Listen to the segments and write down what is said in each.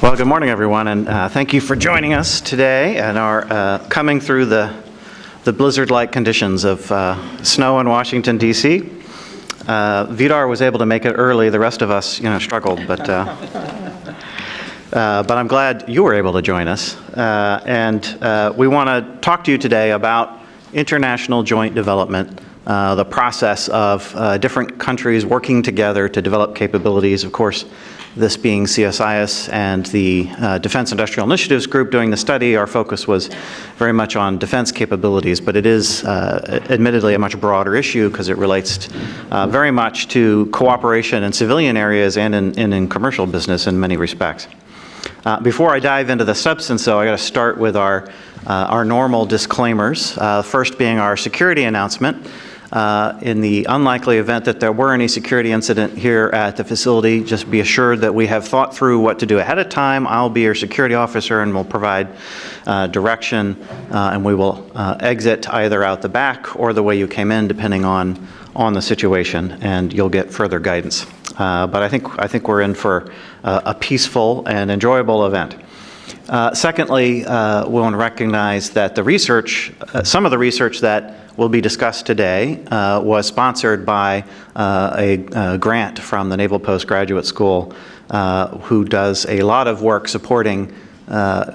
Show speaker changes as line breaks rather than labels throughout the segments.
Well, good morning, everyone, and thank you for joining us today and our coming through the blizzard-like conditions of snow in Washington, D.C. Vidar was able to make it early. The rest of us, struggled, but I'm glad you were able to join us. And we want to talk to you today about international joint development, the process of different countries working together to develop capabilities. Of course, this being CSIS and the Defense Industrial Initiatives Group doing the study, our focus was very much on defense capabilities, but it is admittedly a much broader issue because it relates very much to cooperation in civilian areas and in commercial business in many respects. Before I dive into the substance, though, I got to start with our normal disclaimers. First being our security announcement. In the unlikely event that there were any security incident here at the facility, just be assured that we have thought through what to do ahead of time. I'll be your security officer and will provide direction, and we will exit either out the back or the way you came in, depending on the situation, and you'll get further guidance. But I think we're in for a peaceful and enjoyable event. Secondly, we want to recognize that the research, some of the research that will be discussed today was sponsored by a grant from the Naval Postgraduate School, who does a lot of work supporting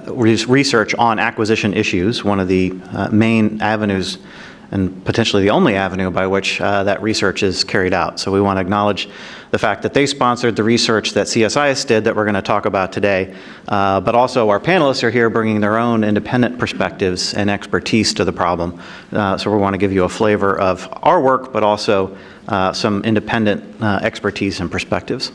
research on acquisition issues, one of the main avenues and potentially the only avenue by which that research is carried out. So we want to acknowledge the fact that they sponsored the research that CSIS did that we're going to talk about today, but also our panelists are here bringing their own independent perspectives and expertise to the problem. So we want to give you a flavor of our work, but also some independent expertise and perspectives.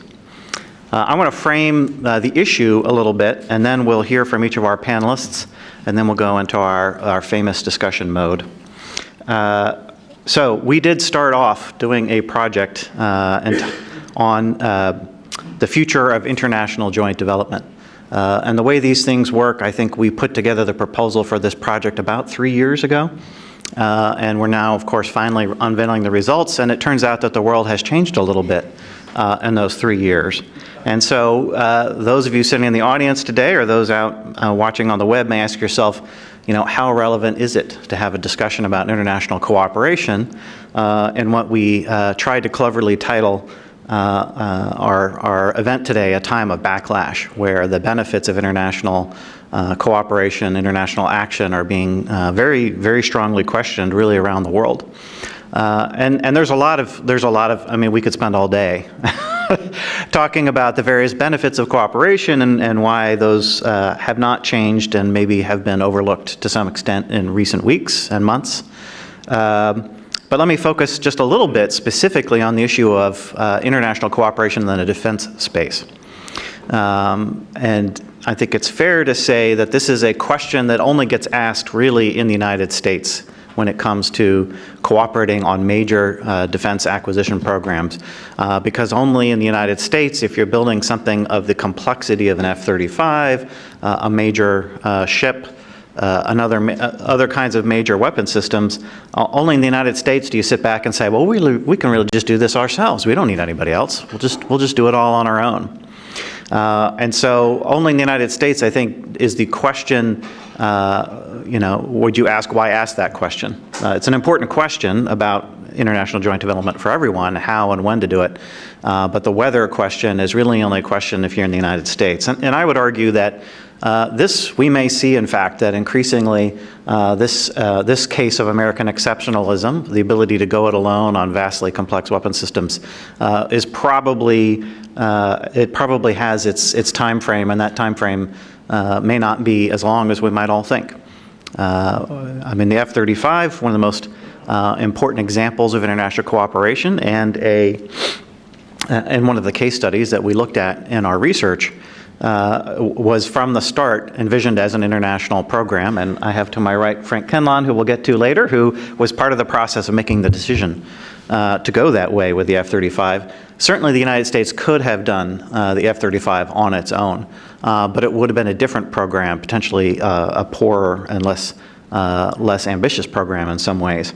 I want to frame the issue a little bit, and then we'll hear from each of our panelists, and then we'll go into our famous discussion mode. So we did start off doing a project on the future of international joint development. And the way these things work, I think we put together the proposal for this project about 3 years ago. And we're now, of course, finally unveiling the results. And it turns out that the world has changed a little bit in those 3 years. And so those of you sitting in the audience today or those out watching on the web may ask yourself, how relevant is it to have a discussion about international cooperation in what we tried to cleverly title our event today, A Time of Backlash, where the benefits of international cooperation, international action are being very, very strongly questioned really around the world. And there's a lot of, I mean, we could spend all day talking about the various benefits of cooperation and why those have not changed and maybe have been overlooked to some extent in recent weeks and months. But let me focus just a little bit specifically on the issue of international cooperation in the defense space. And I think it's fair to say that this is a question that only gets asked really in the United States when it comes to cooperating on major defense acquisition programs. Because only in the United States, if you're building something of the complexity of an F-35, a major ship, other kinds of major weapon systems, only in the United States do you sit back and say, well, we can really just do this ourselves. We don't need anybody else. We'll just do it all on our own. And so only in the United States, I think, is the question, would you ask, why ask that question? It's an important question about international joint development for everyone, how and when to do it. But the whether question is really only a question if you're in the United States. And I would argue that we may see, in fact, that increasingly this case of American exceptionalism, the ability to go it alone on vastly complex weapon systems, is probably has its time frame, and that time frame may not be as long as we might all think. I mean, the F-35, one of the most important examples of international cooperation, and one of the case studies that we looked at in our research, was from the start envisioned as an international program. And I have to my right Frank Kenlon, who we'll get to later, who was part of the process of making the decision to go that way with the F-35. Certainly the United States could have done the F-35 on its own, but it would have been a different program, potentially a poorer and less less ambitious program in some ways.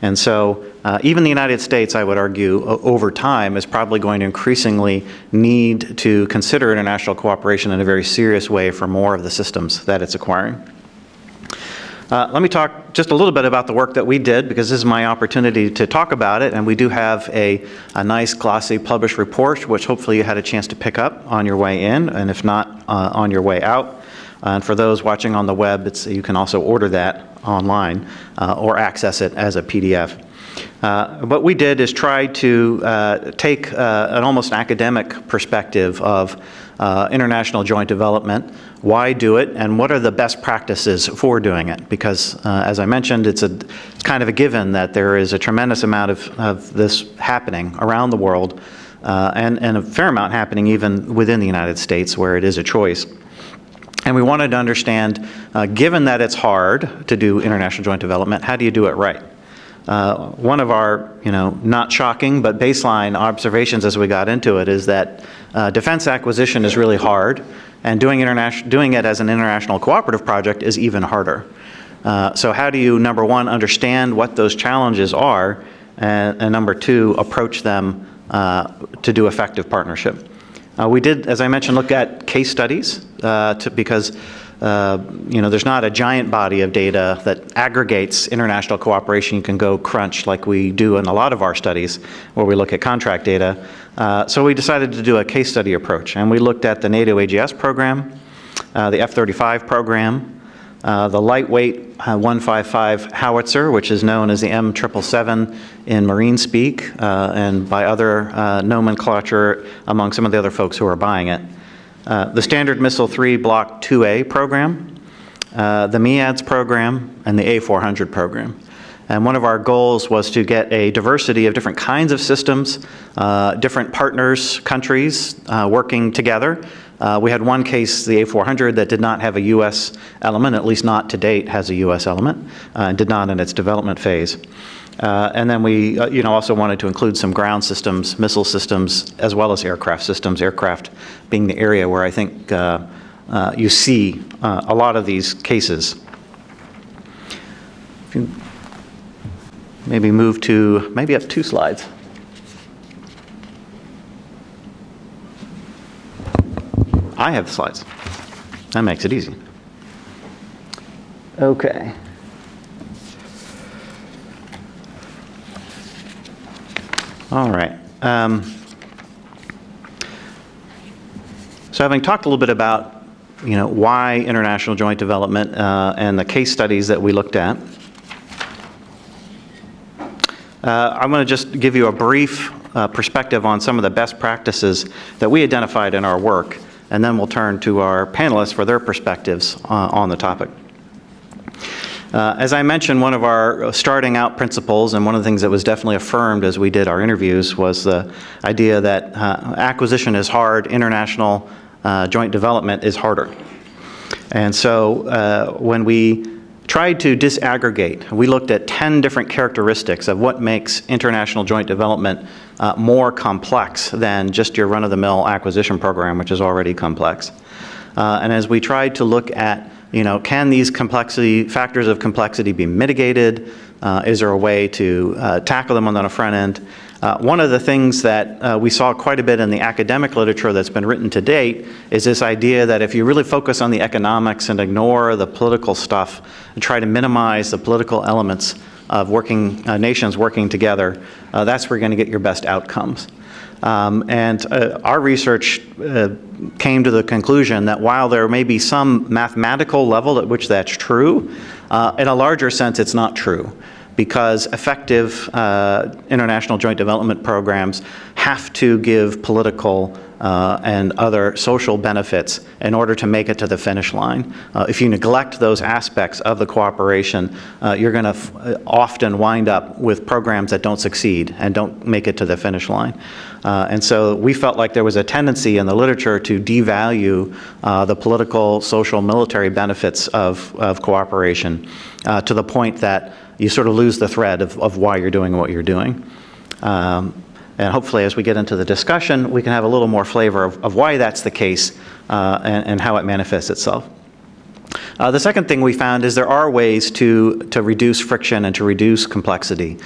And so even the United States, I would argue, over time is probably going to increasingly need to consider international cooperation in a very serious way for more of the systems that it's acquiring. Let me talk just a little bit about the work that we did, because this is my opportunity to talk about it, and we do have a nice glossy published report, which hopefully you had a chance to pick up on your way in, and if not, on your way out. And for those watching on the web, you can also order that online or access it as a PDF. What we did is try to take an almost academic perspective of international joint development. Why do it, and what are the best practices for doing it? Because, as I mentioned, it's kind of a given that there is a tremendous amount of this happening around the world, and a fair amount happening even within the United States, where it is a choice. And we wanted to understand, given that it's hard to do international joint development, how do you do it right? One of our, not shocking, but baseline observations as we got into it is that defense acquisition is really hard, and doing it as an international cooperative project is even harder. So how do you, number one, understand what those challenges are, and number two, approach them to do effective partnership? We did, as I mentioned, look at case studies because there's not a giant body of data that aggregates international cooperation you can go crunch like we do in a lot of our studies where we look at contract data. So we decided to do a case study approach, and we looked at the NATO AGS program, the F-35 program, the lightweight 155 howitzer, which is known as the M777 in Marine speak, and by other nomenclature among some of the other folks who are buying it. The Standard Missile 3 Block 2A program, the MEADS program, and the A400 program. And one of our goals was to get a diversity of different kinds of systems, different partners, countries working together. We had one case, the A400, that did not have a U.S. element, at least not to date has a U.S. element, and did not in its development phase. And then we also wanted to include some ground systems, missile systems, as well as aircraft systems, aircraft being the area where I think you see a lot of these cases. If you maybe move to, maybe up 2 slides. I have the slides. That makes it easy. Okay. All right. So having talked a little bit about, why international joint development and the case studies that we looked at, I'm going to just give you a brief perspective on some of the best practices that we identified in our work, and then we'll turn to our panelists for their perspectives on the topic. As I mentioned, one of our starting out principles, and one of the things that was definitely affirmed as we did our interviews, was the idea that acquisition is hard, international joint development is harder. And so when we tried to disaggregate, we looked at 10 different characteristics of what makes international joint development more complex than just your run-of-the-mill acquisition program, which is already complex. And as we tried to look at, can these factors of complexity be mitigated? Is there a way to tackle them on the front end? One of the things that we saw quite a bit in the academic literature that's been written to date is this idea that if you really focus on the economics and ignore the political stuff and try to minimize the political elements of nations working together, that's where you're going to get your best outcomes. And our research came to the conclusion that while there may be some mathematical level at which that's true, in a larger sense it's not true, because effective international joint development programs have to give political and other social benefits in order to make it to the finish line. If you neglect those aspects of the cooperation, you're going to often wind up with programs that don't succeed and don't make it to the finish line. And so we felt like there was a tendency in the literature to devalue the political, social, military benefits of cooperation to the point that you sort of lose the thread of why you're doing what you're doing. And hopefully as we get into the discussion, we can have a little more flavor of why that's the case and how it manifests itself. The second thing we found is there are ways to reduce friction and to reduce complexity.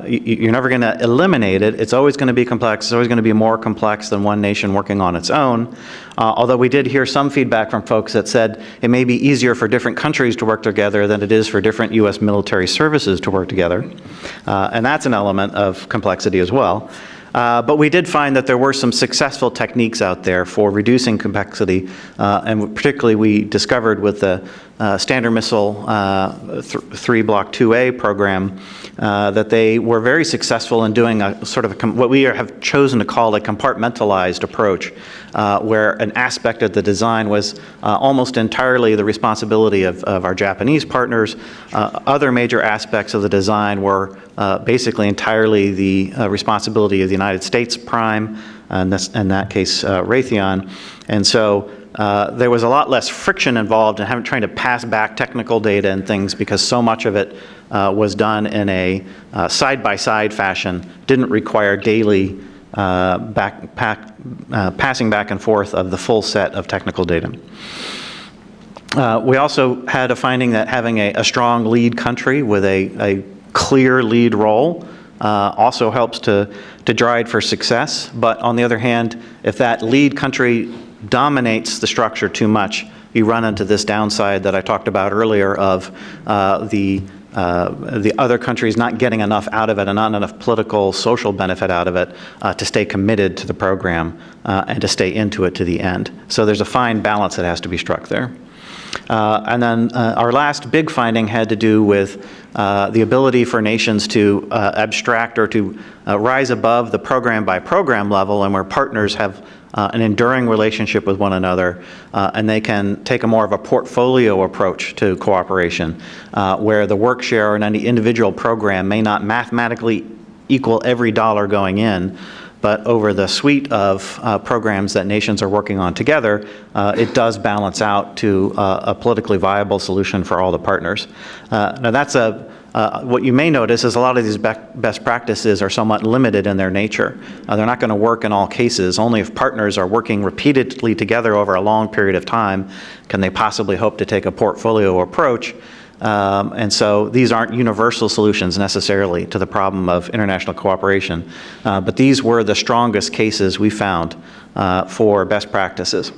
You're never going to eliminate it. It's always going to be complex. It's always going to be more complex than one nation working on its own. Although we did hear some feedback from folks that said it may be easier for different countries to work together than it is for different U.S. military services to work together. And that's an element of complexity as well. But we did find that there were some successful techniques out there for reducing complexity, and particularly we discovered with the Standard Missile 3 Block 2A program that they were very successful in doing a sort of what we have chosen to call a compartmentalized approach, where an aspect of the design was almost entirely the responsibility of our Japanese partners. Other major aspects of the design were basically entirely the responsibility of the United States prime, in that case Raytheon. And so there was a lot less friction involved in trying to pass back technical data and things, because so much of it was done in a side-by-side fashion, didn't require daily passing back and forth of the full set of technical data. We also had a finding that having a strong lead country with a clear lead role also helps to drive for success. But on the other hand, if that lead country dominates the structure too much, you run into this downside that I talked about earlier of the other countries not getting enough out of it and not enough political, social benefit out of it to stay committed to the program and to stay into it to the end. So there's a fine balance that has to be struck there. And then our last big finding had to do with the ability for nations to abstract or to rise above the program by program level, and where partners have an enduring relationship with one another, and they can take a more of a portfolio approach to cooperation, where the work share in any individual program may not mathematically equal every dollar going in, but over the suite of programs that nations are working on together, it does balance out to a politically viable solution for all the partners. Now that's what you may notice is a lot of these best practices are somewhat limited in their nature. They're not going to work in all cases. Only if partners are working repeatedly together over a long period of time can they possibly hope to take a portfolio approach. And so these aren't universal solutions necessarily to the problem of international cooperation. But these were the strongest cases we found for best practices.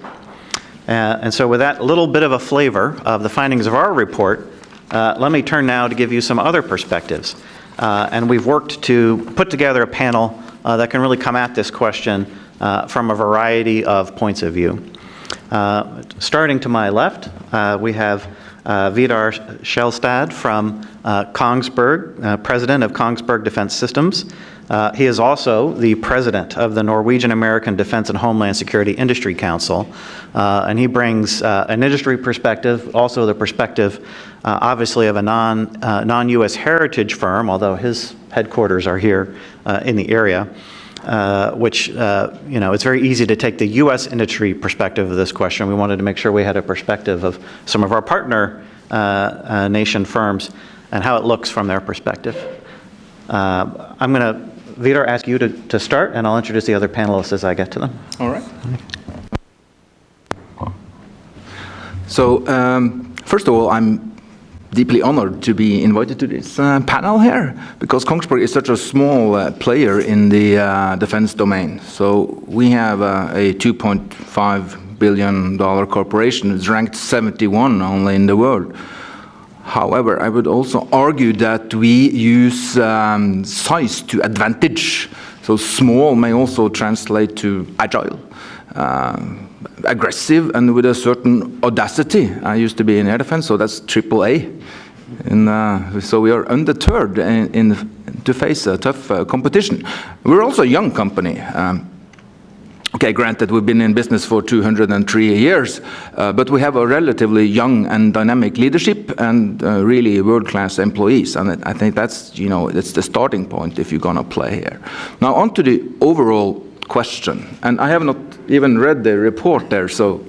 And so with that little bit of a flavor of the findings of our report, let me turn now to give you some other perspectives. And we've worked to put together a panel that can really come at this question from a variety of points of view. Starting to my left, we have Vidar Skjelstad from Kongsberg, president of Kongsberg Defense Systems. He is also the president of the Norwegian American Defense and Homeland Security Industry Council, and he brings an industry perspective, also the perspective, obviously, of a non-U.S. heritage firm, although his headquarters are here in the area. Which, it's very easy to take the U.S. industry perspective of this question. We wanted to make sure we had a perspective of some of our partner nation firms and how it looks from their perspective. I'm going to, Vidar, ask you to start, and I'll introduce the other panelists as I get to them.
All right. So, first of all, I'm deeply honored to be invited to this panel here, because Kongsberg is such a small player in the defense domain. So we have a $2.5 billion corporation. It's ranked 71 only in the world. However, I would also argue that we use size to advantage. So small may also translate to agile, aggressive, and with a certain audacity. I used to be in air defense, so that's AAA. And so we are undeterred to face a tough competition. We're also a young company. Okay, granted, we've been in business for 203 years, but we have a relatively young and dynamic leadership and really world-class employees. And I think that's, it's the starting point if you're going to play here. Now, on to the overall question. And I have not even read the report there, so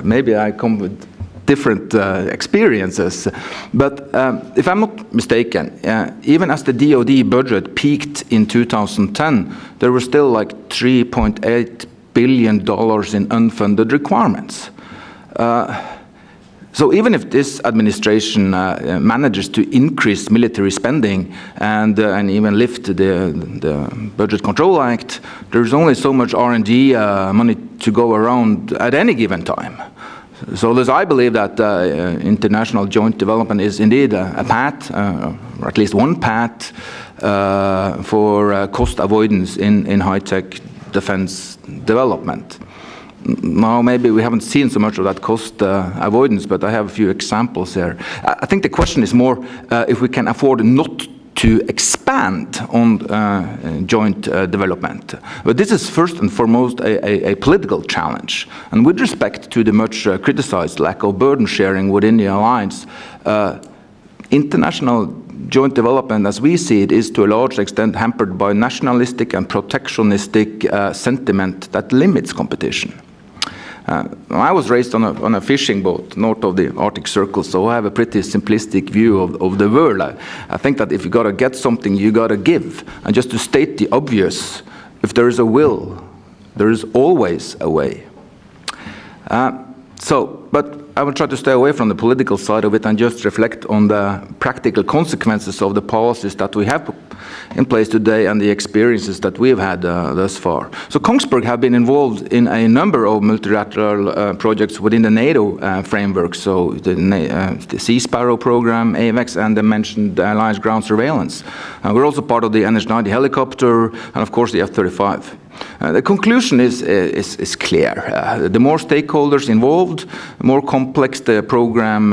maybe I come with different experiences. But if I'm not mistaken, even as the DoD budget peaked in 2010, there were still like $3.8 billion in unfunded requirements. So even if this administration manages to increase military spending and even lift the Budget Control Act, there's only so much R&D money to go around at any given time. So thus I believe that international joint development is indeed a path, or at least one path, for cost avoidance in high-tech defense development. Now, maybe we haven't seen so much of that cost avoidance, but I have a few examples here. I think the question is more if we can afford not to expand on joint development. But this is first and foremost a political challenge. And with respect to the much criticized lack of burden sharing within the alliance, international joint development, as we see it, is to a large extent hampered by nationalistic and protectionistic sentiment that limits competition. I was raised on a fishing boat north of the Arctic Circle, so I have a pretty simplistic view of the world. I think that if you got to get something, you got to give. And just to state the obvious, if there is a will, there is always a way. But I will try to stay away from the political side of it and just reflect on the practical consequences of the policies that we have in place today and the experiences that we've had thus far. So Kongsberg have been involved in a number of multilateral projects within the NATO framework, so the Sea Sparrow program, AVAX, and the mentioned Alliance Ground Surveillance. We're also part of the NH-90 helicopter and of course the F-35. The conclusion is clear. The more stakeholders involved, the more complex the program,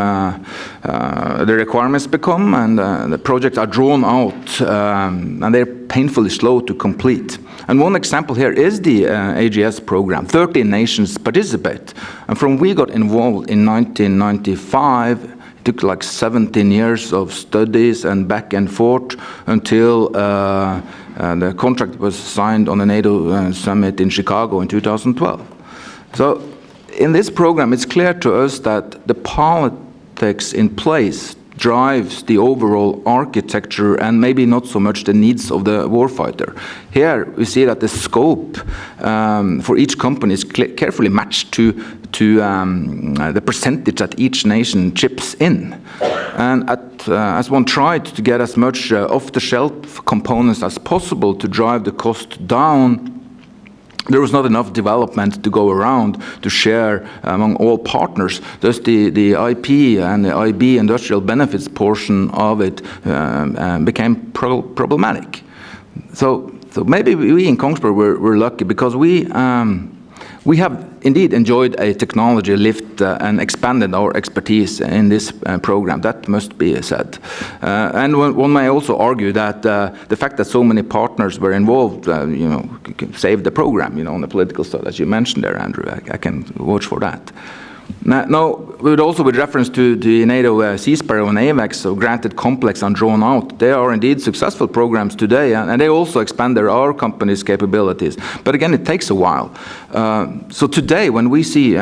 the requirements become, and the projects are drawn out, and they're painfully slow to complete. And one example here is the AGS program. 13 nations participate. And from we got involved in 1995, it took like 17 years of studies and back and forth until the contract was signed on the NATO summit in Chicago in 2012. So in this program, it's clear to us that the politics in place drives the overall architecture and maybe not so much the needs of the warfighter. Here we see that the scope for each company is carefully matched to the percentage that each nation chips in. And as one tried to get as much off-the-shelf components as possible to drive the cost down, there was not enough development to go around to share among all partners. Thus the IP and the IB industrial benefits portion of it became problematic. So maybe we in Kongsberg were lucky because we have indeed enjoyed a technology lift and expanded our expertise in this program. That must be said. And one may also argue that the fact that so many partners were involved, saved the program, on the political side, as you mentioned there, Andrew. I can vouch for that. Now, with reference to the NATO Sea Sparrow and AVAX, so granted complex and drawn out, they are indeed successful programs today, and they also expand our company's capabilities. But again, it takes a while. So today, when we see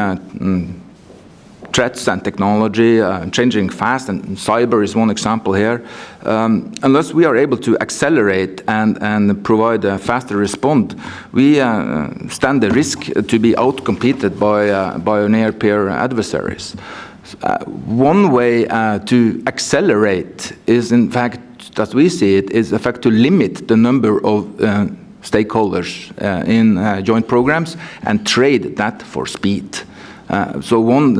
threats and technology changing fast, and cyber is one example here, unless we are able to accelerate and provide a faster response, we stand the risk to be outcompeted by near-peer adversaries. One way to accelerate is, in fact, as we see it, is in fact to limit the number of stakeholders in joint programs and trade that for speed. So one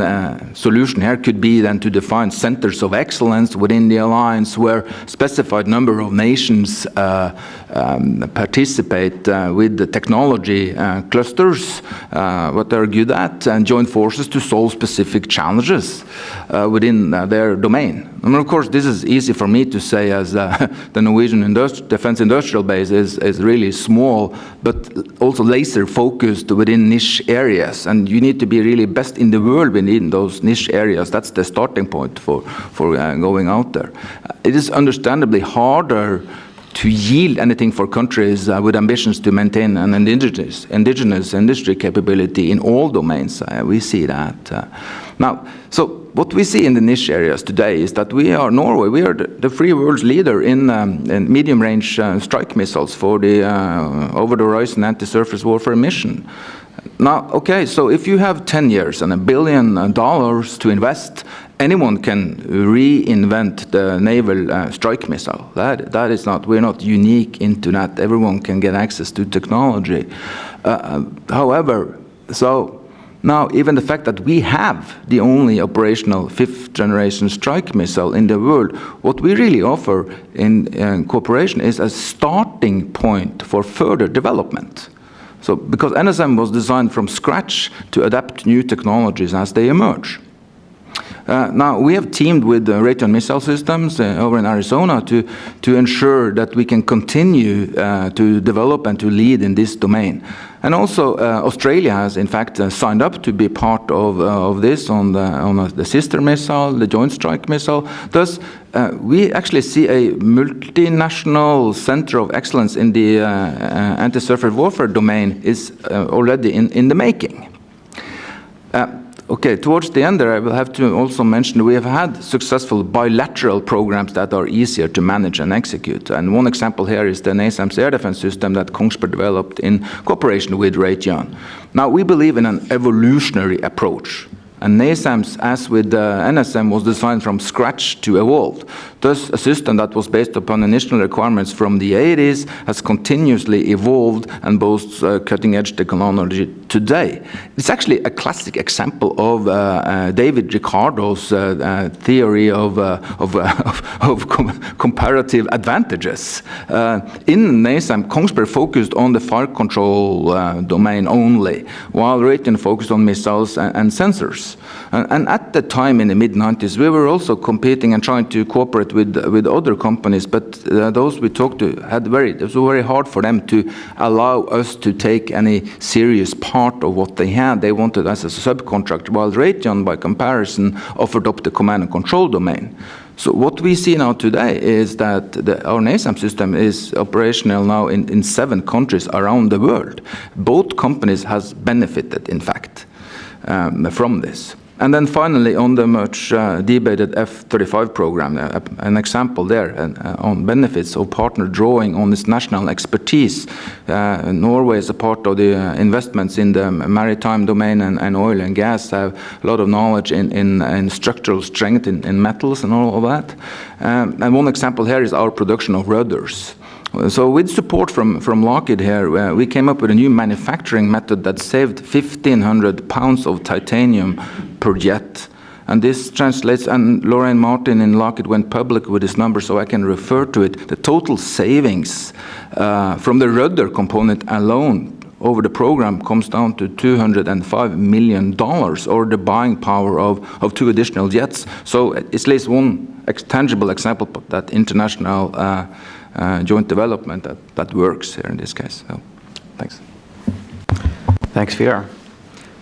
solution here could be then to define centers of excellence within the alliance where specified number of nations participate with the technology clusters, what they're good at, and join forces to solve specific challenges within their domain. And of course, this is easy for me to say as the Norwegian defense industrial base is really small, but also laser focused within niche areas. And you need to be really best in the world within those niche areas. That's the starting point for going out there. It is understandably harder to yield anything for countries with ambitions to maintain an indigenous industry capability in all domains. We see that. Now, so what we see in the niche areas today is that Norway, we are the free world's leader in medium-range strike missiles for the over-the-horizon anti-surface warfare mission. Now, okay, so if you have 10 years and $1 billion to invest anyone can reinvent the naval strike missile. That is not, we're not unique into that. Everyone can get access to technology. However, so now even the fact that we have the only operational 5th generation strike missile in the world, what we really offer in cooperation is a starting point for further development. So, because NSM was designed from scratch to adapt new technologies as they emerge. Now, we have teamed with Raytheon Missile Systems over in Arizona to ensure that we can continue to develop and to lead in this domain. And also, Australia has, in fact, signed up to be part of this on the sister missile, the Joint Strike Missile. Thus, we actually see a multinational center of excellence in the anti-surface warfare domain is already in the making. Okay, towards the end there, I will have to also mention we have had successful bilateral programs that are easier to manage and execute. And one example here is the NASAMS air defense system that Kongsberg developed in cooperation with Raytheon. Now, we believe in an evolutionary approach. And NASAMS, as with NSM, was designed from scratch to evolve. Thus, a system that was based upon initial requirements from the 80s has continuously evolved and boasts cutting-edge technology today. It's actually a classic example of David Ricardo's theory of comparative advantages. In NASAM, Kongsberg focused on the fire control domain only, while Raytheon focused on missiles and sensors. And at the time in the mid-90s, we were also competing and trying to cooperate with other companies, but those we talked to it was very hard for them to allow us to take any serious part of what they had. They wanted us as a subcontractor, while Raytheon, by comparison, offered up the command and control domain. So what we see now today is that our NASAM system is operational now in 7 countries around the world. Both companies has benefited, in fact, from this. And then finally, on the much debated F-35 program, an example there on benefits of partner drawing on its national expertise. Norway, as a part of the investments in the maritime domain and oil and gas, have a lot of knowledge in structural strength in metals and all of that. And one example here is our production of rudders. So with support from Lockheed here, we came up with a new manufacturing method that saved 1,500 pounds of titanium per jet. And this translates, and Lorraine Martin in Lockheed went public with this number, so I can refer to it. The total savings from the rudder component alone over the program comes down to $205 million, or the buying power of 2 additional jets. So it's at least one tangible example of that international joint development that works here in this case. So, thanks.
Thanks, Fjord.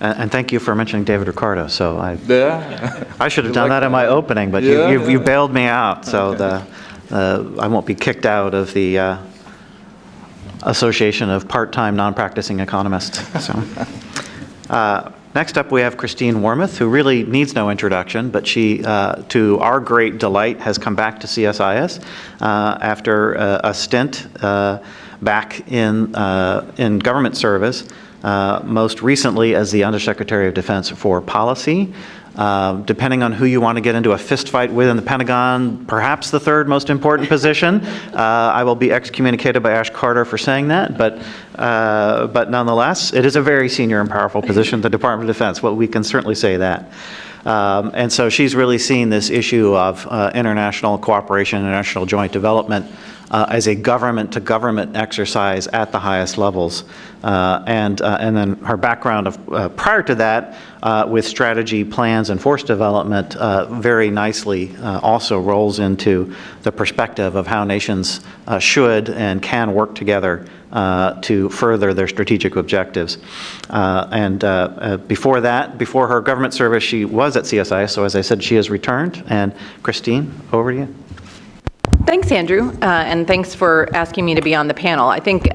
And thank you for mentioning David Ricardo. So I should have done that in my opening, but you bailed me out. So I won't be kicked out of the Association of Part-Time Non-Practicing Economists. So. Next up, we have Christine Wormuth, who really needs no introduction, but she, to our great delight, has come back to CSIS after a stint back in government service, most recently as the Undersecretary of Defense for Policy. Depending on who you want to get into a fist fight with in the Pentagon, perhaps the 3rd most important position. I will be excommunicated by Ash Carter for saying that, but nonetheless, it is a very senior and powerful position, the Department of Defense. Well, we can certainly say that. And so she's really seen this issue of international cooperation, international joint development as a government-to-government exercise at the highest levels. And then her background of prior to that with strategy, plans, and force development very nicely also rolls into the perspective of how nations should and can work together to further their strategic objectives. Before that, before her government service, she was at CSIS, so as I said, she has returned. And Christine, over to you.
Thanks, Andrew, and thanks for asking me to be on the panel. I think,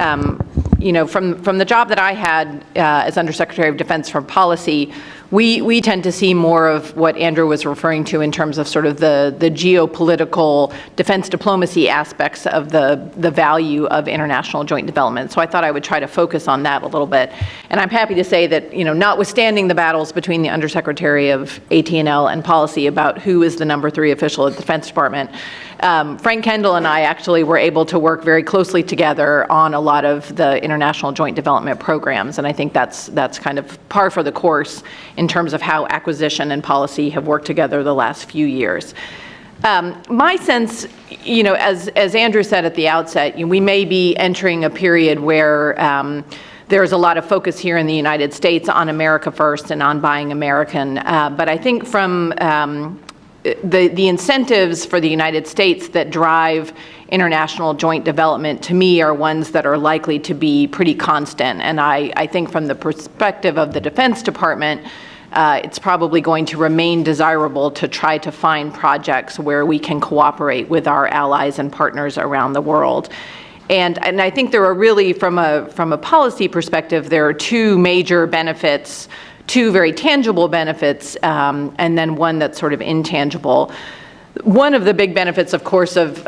you know, from the job that I had as Undersecretary of Defense for Policy, we tend to see more of what Andrew was referring to in terms of sort of the geopolitical defense diplomacy aspects of the value of international joint development. So I thought I would try to focus on that a little bit. And I'm happy to say that, notwithstanding the battles between the Undersecretary of AT&L and Policy about who is the number 3 official at the Defense Department, Frank Kendall and I actually were able to work very closely together on a lot of the international joint development programs, and I think that's kind of par for the course in terms of how acquisition and policy have worked together the last few years. My sense, as Andrew said at the outset, we may be entering a period where there's a lot of focus here in the United States on America first and on buying American, but I think from the incentives for the United States that drive international joint development, to me, are ones that are likely to be pretty constant. And I think from the perspective of the Defense Department, it's probably going to remain desirable to try to find projects where we can cooperate with our allies and partners around the world. And I think there are really, from a policy perspective, there are 2 major benefits, 2 very tangible benefits, and then one that's sort of intangible. One of the big benefits, of course, of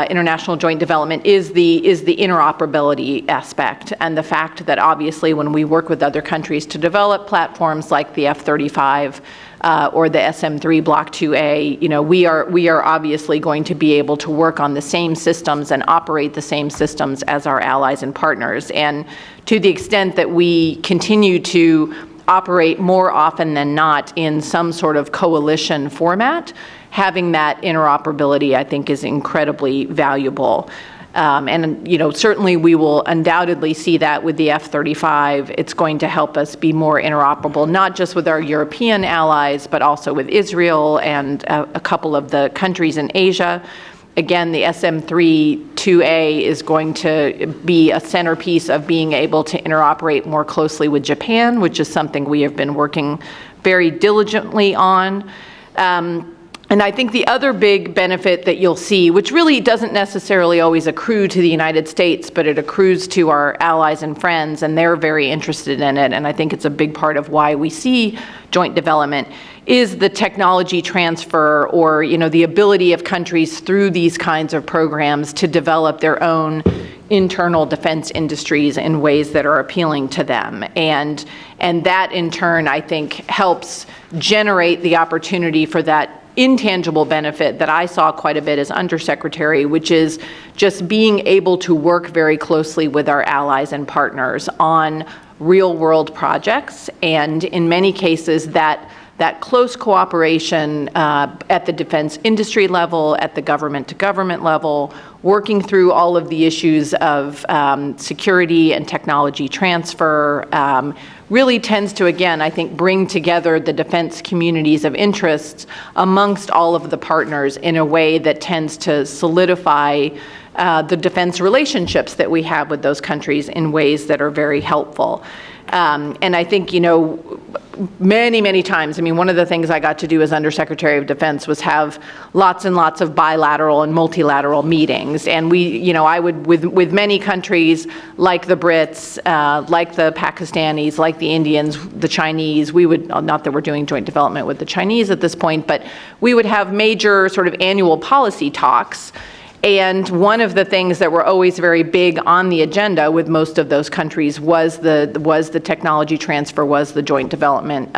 international joint development is the interoperability aspect, and the fact that obviously when we work with other countries to develop platforms like the F-35 or the SM-3 Block 2A, we are obviously going to be able to work on the same systems and operate the same systems as our allies and partners. And to the extent that we continue to operate more often than not in some sort of coalition format, having that interoperability, I think, is incredibly valuable. And certainly we will undoubtedly see that with the F-35. It's going to help us be more interoperable, not just with our European allies, but also with Israel and a couple of the countries in Asia. Again, the SM-3 2A is going to be a centerpiece of being able to interoperate more closely with Japan, which is something we have been working very diligently on. And I think the other big benefit that you'll see, which really doesn't necessarily always accrue to the United States, but it accrues to our allies and friends, and they're very interested in it, and I think it's a big part of why we see joint development, is the technology transfer, or the ability of countries through these kinds of programs to develop their own internal defense industries in ways that are appealing to them. And that in turn, I think, helps generate the opportunity for that intangible benefit that I saw quite a bit as Undersecretary, which is just being able to work very closely with our allies and partners on real-world projects, and in many cases that close cooperation at the defense industry level, at the government-to-government level, working through all of the issues of security and technology transfer, really tends to, again, I think, bring together the defense communities of interest amongst all of the partners in a way that tends to solidify the defense relationships that we have with those countries in ways that are very helpful. And I think, many, many times, one of the things I got to do as Undersecretary of Defense was have lots and lots of bilateral and multilateral meetings. And I would, with many countries, like the Brits, like the Pakistanis, like the Indians, the Chinese, we would, not that we're doing joint development with the Chinese at this point, but we would have major sort of annual policy talks. And one of the things that were always very big on the agenda with most of those countries was the technology transfer, was the joint development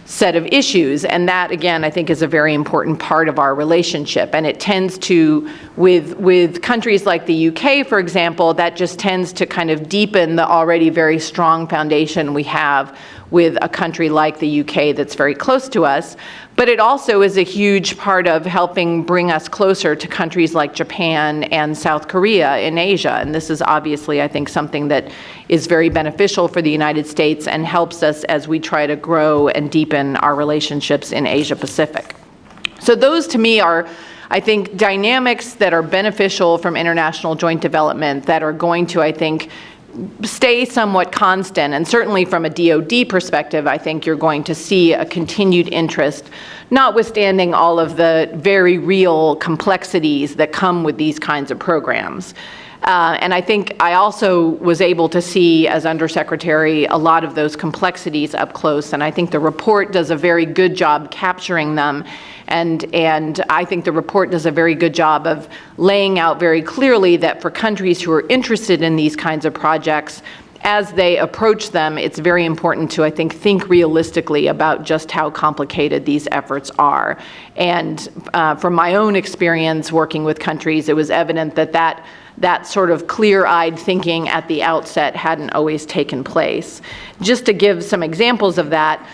set of issues. And that, again, I think is a very important part of our relationship. And it tends to, with countries like the UK, for example, that just tends to kind of deepen the already very strong foundation we have with a country like the UK that's very close to us. But it also is a huge part of helping bring us closer to countries like Japan and South Korea in Asia. And this is obviously, I think, something that is very beneficial for the United States and helps us as we try to grow and deepen our relationships in Asia Pacific. So those, to me, are, I think, dynamics that are beneficial from international joint development that are going to, I think, stay somewhat constant. And certainly from a DoD perspective, I think you're going to see a continued interest, notwithstanding all of the very real complexities that come with these kinds of programs. And I think I also was able to see, as Undersecretary, a lot of those complexities up close, and I think the report does a very good job capturing them. And I think the report does a very good job of laying out very clearly that for countries who are interested in these kinds of projects, as they approach them, it's very important to, I think realistically about just how complicated these efforts are. And from my own experience working with countries, it was evident that sort of clear-eyed thinking at the outset hadn't always taken place. Just to give some examples of that,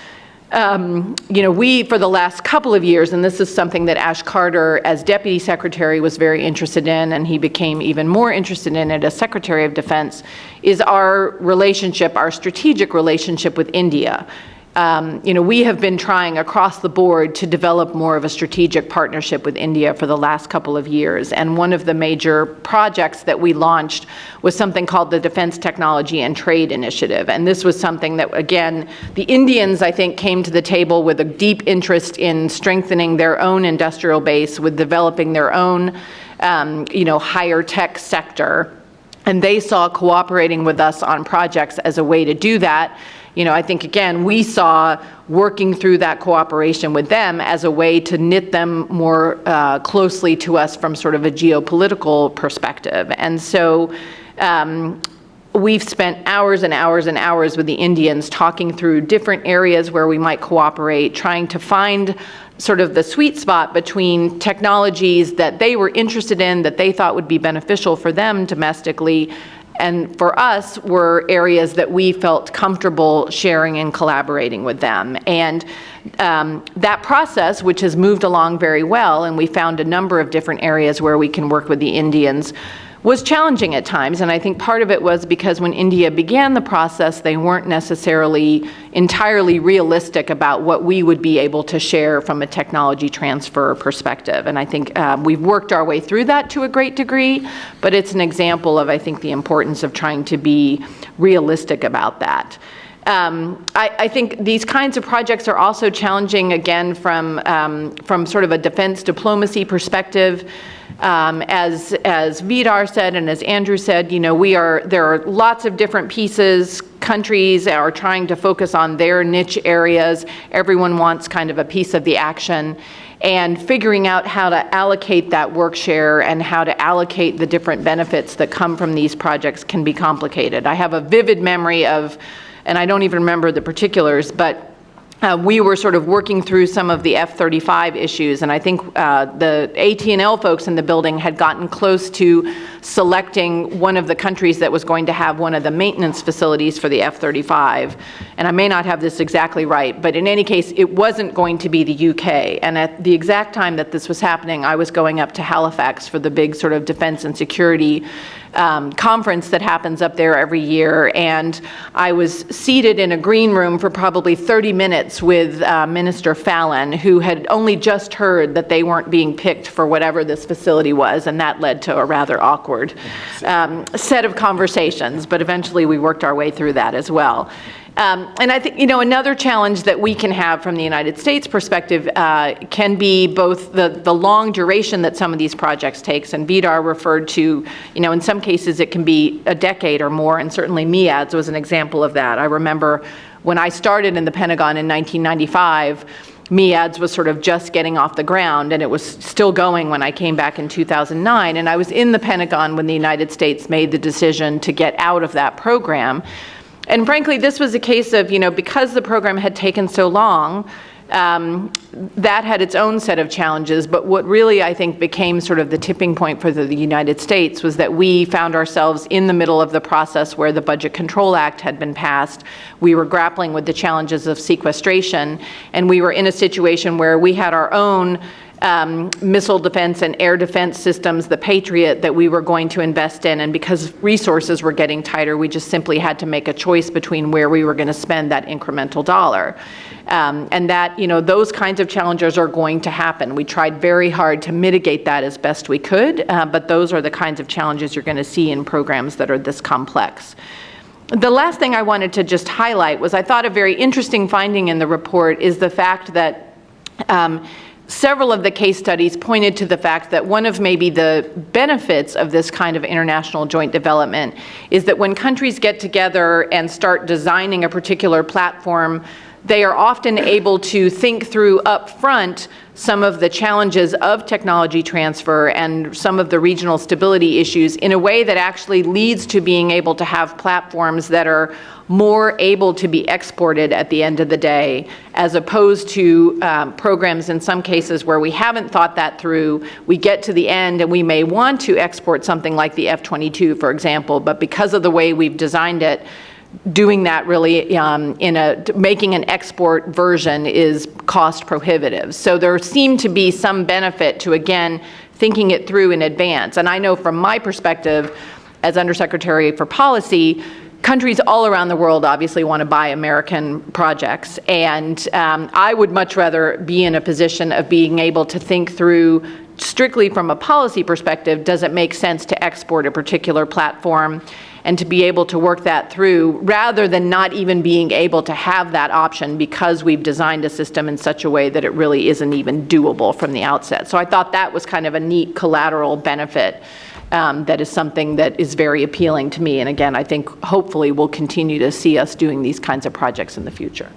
we, for the last couple of years, and this is something that Ash Carter, as Deputy Secretary, was very interested in, and he became even more interested in it as Secretary of Defense, is our relationship, our strategic relationship with India. We have been trying across the board to develop more of a strategic partnership with India for the last couple of years. And one of the major projects that we launched was something called the Defense Technology and Trade Initiative. And this was something that, again, the Indians, I think, came to the table with a deep interest in strengthening their own industrial base, with developing their own, higher tech sector. And they saw cooperating with us on projects as a way to do that. I think, again, we saw working through that cooperation with them as a way to knit them more closely to us from sort of a geopolitical perspective. And so we've spent hours and hours and hours with the Indians talking through different areas where we might cooperate, trying to find sort of the sweet spot between technologies that they were interested in, that they thought would be beneficial for them domestically, and for us were areas that we felt comfortable sharing and collaborating with them. And that process, which has moved along very well, and we found a number of different areas where we can work with the Indians, was challenging at times. And I think part of it was because when India began the process, they weren't necessarily entirely realistic about what we would be able to share from a technology transfer perspective. And I think we've worked our way through that to a great degree, but it's an example of, I think, the importance of trying to be realistic about that. I think these kinds of projects are also challenging, again, from sort of a defense diplomacy perspective. As Vidar said, and as Andrew said, there are lots of different pieces. Countries are trying to focus on their niche areas. Everyone wants kind of a piece of the action. And figuring out how to allocate that work share and how to allocate the different benefits that come from these projects can be complicated. I have a vivid memory of, and I don't even remember the particulars, but we were sort of working through some of the F-35 issues, and I think the AT&L folks in the building had gotten close to selecting one of the countries that was going to have one of the maintenance facilities for the F-35. And I may not have this exactly right, but in any case, it wasn't going to be the UK. And at the exact time that this was happening, I was going up to Halifax for the big sort of defense and security conference that happens up there every year, and I was seated in a green room for probably 30 minutes with Minister Fallon, who had only just heard that they weren't being picked for whatever this facility was, and that led to a rather awkward set of conversations, but eventually we worked our way through that as well. And I think, another challenge that we can have from the United States perspective can be both the long duration that some of these projects takes, and Vidar referred to, in some cases it can be a decade or more, and certainly MEADS was an example of that. I remember when I started in the Pentagon in 1995, MEADS was sort of just getting off the ground, and it was still going when I came back in 2009, and I was in the Pentagon when the United States made the decision to get out of that program. And frankly, this was a case of, because the program had taken so long, that had its own set of challenges. But what really, I think, became sort of the tipping point for the United States was that we found ourselves in the middle of the process where the Budget Control Act had been passed. We were grappling with the challenges of sequestration, and we were in a situation where we had our own missile defense and air defense systems, the Patriot, that we were going to invest in. And because resources were getting tighter, we just simply had to make a choice between where we were going to spend that incremental dollar. And that, those kinds of challenges are going to happen. We tried very hard to mitigate that as best we could, but those are the kinds of challenges you're going to see in programs that are this complex. The last thing I wanted to just highlight was I thought a very interesting finding in the report is the fact that several of the case studies pointed to the fact that one of maybe the benefits of this kind of international joint development is that when countries get together and start designing a particular platform, they are often able to think through up front some of the challenges of technology transfer and some of the regional stability issues in a way that actually leads to being able to have platforms that are more able to be exported at the end of the day, as opposed to programs in some cases where we haven't thought that through. We get to the end and we may want to export something like the F-22, for example, but because of the way we've designed it, doing that really making an export version is cost prohibitive. So there seemed to be some benefit to, again, thinking it through in advance. And I know from my perspective as Undersecretary for Policy, countries all around the world obviously want to buy American projects, and I would much rather be in a position of being able to think through strictly from a policy perspective, does it make sense to export a particular platform, and to be able to work that through rather than not even being able to have that option because we've designed a system in such a way that it really isn't even doable from the outset. So I thought that was kind of a neat collateral benefit that is something that is very appealing to me. And again, I think hopefully we'll continue to see us doing these kinds of projects in the future.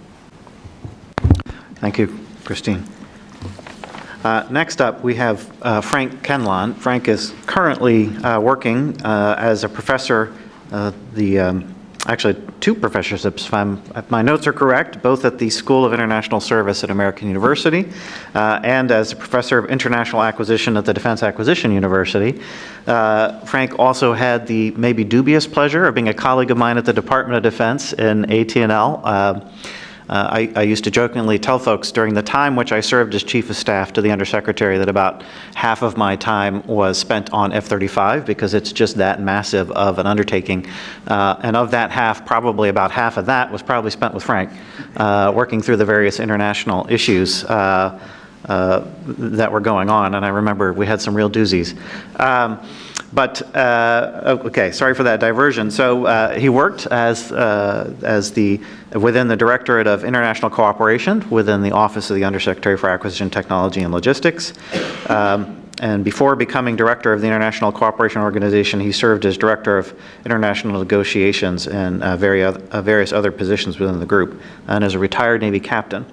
Thank you, Christine. Next up, we have Frank Kenlon. Frank is currently working as a professor, actually two professorships, if my notes are correct, both at the School of International Service at American University and as a professor of international acquisition at the Defense Acquisition University. Frank also had the maybe dubious pleasure of being a colleague of mine at the Department of Defense in AT&L. I used to jokingly tell folks during the time which I served as Chief of Staff to the Undersecretary that about half of my time was spent on F-35 because it's just that massive of an undertaking. And of that half, probably about half of that was probably spent with Frank, working through the various international issues that were going on. And I remember we had some real doozies. Okay, sorry for that diversion. So he worked within the Directorate of International Cooperation within the Office of the Undersecretary for Acquisition, Technology, and Logistics. And before becoming Director of the International Cooperation Organization, he served as Director of International Negotiations and various other positions within the group, and as a retired Navy captain.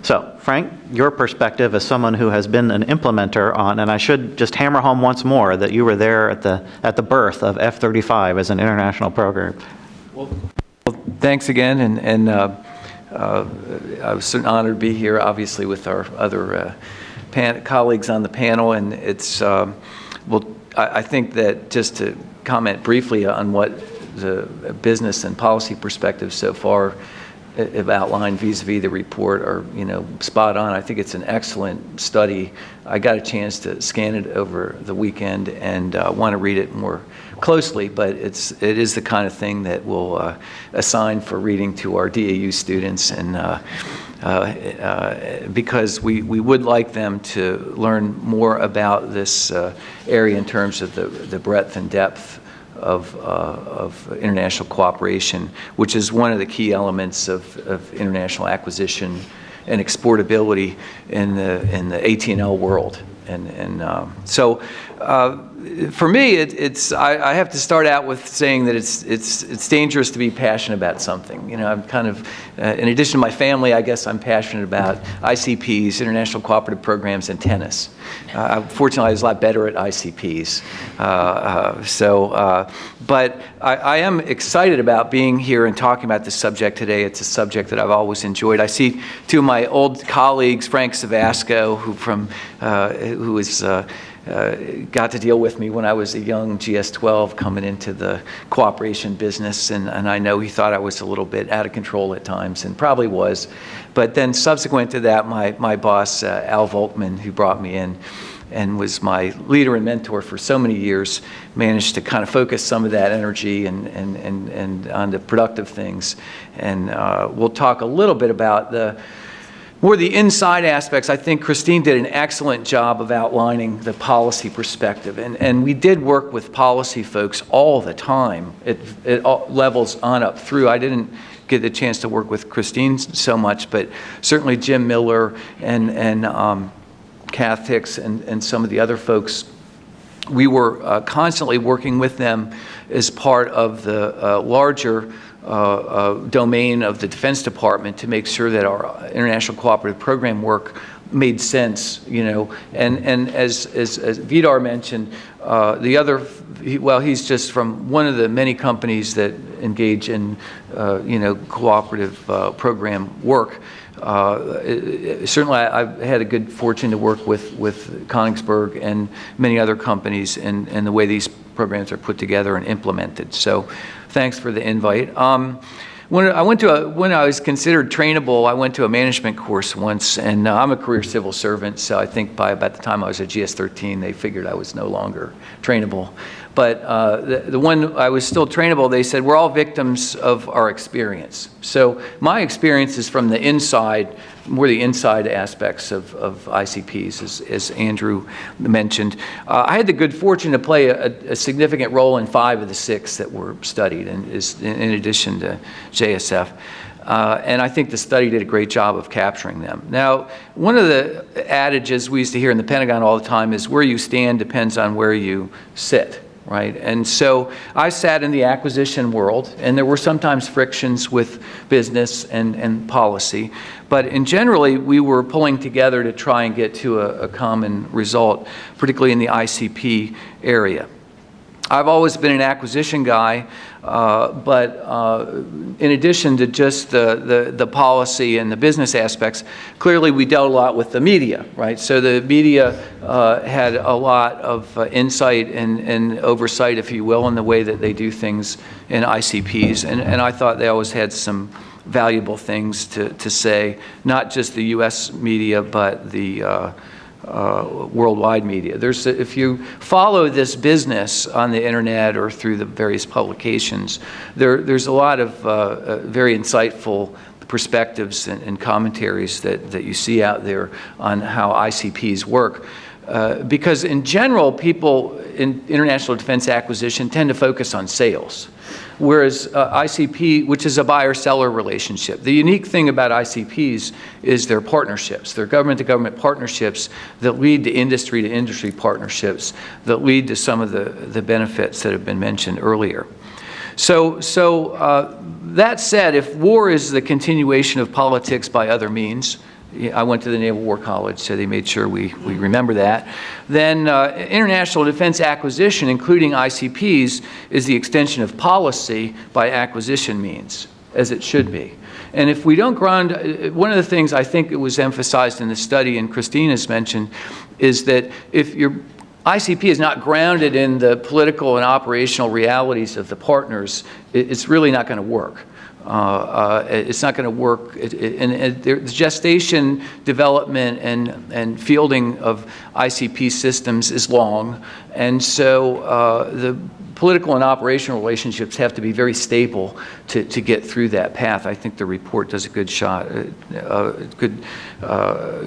So, Frank, your perspective as someone who has been an implementer on, and I should just hammer home once more that you were there at the birth of F-35 as an international program.
Well, thanks again, and I was so honored to be here, obviously, with our other colleagues on the panel, and it's, I think that just to comment briefly on what the business and policy perspectives so far have outlined vis-a-vis the report are, spot on. I think it's an excellent study. I got a chance to scan it over the weekend and want to read it more closely, but it is the kind of thing that we'll assign for reading to our DAU students, and because we would like them to learn more about this area in terms of the breadth and depth of international cooperation, which is one of the key elements of international acquisition and exportability in the AT&L world. So for me, I have to start out with saying that it's dangerous to be passionate about something. I'm kind of, in addition to my family, I guess I'm passionate about ICPs, international cooperative programs, and tennis. Fortunately, I was a lot better at ICPs. But I am excited about being here and talking about this subject today. It's a subject that I've always enjoyed. I see two of my old colleagues, Frank Savasco, who got to deal with me when I was a young GS-12 coming into the cooperation business, and I know he thought I was a little bit out of control at times, and probably was. But then subsequent to that, my boss, Al Volkman, who brought me in and was my leader and mentor for so many years, managed to kind of focus some of that energy and on the productive things. And we'll talk a little bit about more the inside aspects. I think Christine did an excellent job of outlining the policy perspective. And we did work with policy folks all the time. It levels on up through. I didn't get the chance to work with Christine so much, but certainly Jim Miller and Kath Hicks and some of the other folks. We were constantly working with them as part of the larger domain of the Defense Department to make sure that our international cooperative program work made sense, you know. And as Vidar mentioned, the other, he's just from one of the many companies that engage in, you know, cooperative program work. Certainly, I've had a good fortune to work with Konigsberg and many other companies and the way these programs are put together and implemented. So thanks for the invite. When I was considered trainable, I went to a management course once, and I'm a career civil servant, so I think by about the time I was at GS-13, they figured I was no longer trainable. But the one I was still trainable, they said, we're all victims of our experience. So my experience is from the inside, more the inside aspects of ICPs, as Andrew mentioned. I had the good fortune to play a significant role in 5 of the 6 that were studied, and in addition to JSF. And I think the study did a great job of capturing them. Now, one of the adages we used to hear in the Pentagon all the time is where you stand depends on where you sit. Right? And so I sat in the acquisition world, and there were sometimes frictions with business and policy, but in generally we were pulling together to try and get to a common result, particularly in the ICP area. I've always been an acquisition guy, but in addition to just the policy and the business aspects, clearly we dealt a lot with the media, right? So the media had a lot of insight and oversight, if you will, in the way that they do things in ICPs, and I thought they always had some valuable things to say, not just the U.S. media, but the worldwide media. If you follow this business on the internet or through the various publications, there's a lot of very insightful perspectives and commentaries that you see out there on how ICPs work. Because in general, people in international defense acquisition tend to focus on sales, whereas ICP, which is a buyer-seller relationship. The unique thing about ICPs is their partnerships. They're government-to-government partnerships that lead to industry partnerships that lead to some of the benefits that have been mentioned earlier. So that said, if war is the continuation of politics by other means, I went to the Naval War College, so they made sure we remember that. Then international defense acquisition, including ICPs, is the extension of policy by acquisition means, as it should be. And if we don't ground, one of the things I think it was emphasized in the study, and Christine has mentioned, is that if your ICP is not grounded in the political and operational realities of the partners, it's really not going to work. It's not going to work. The gestation, development, and fielding of ICP systems is long, and so the political and operational relationships have to be very stable to get through that path. I think the report does a good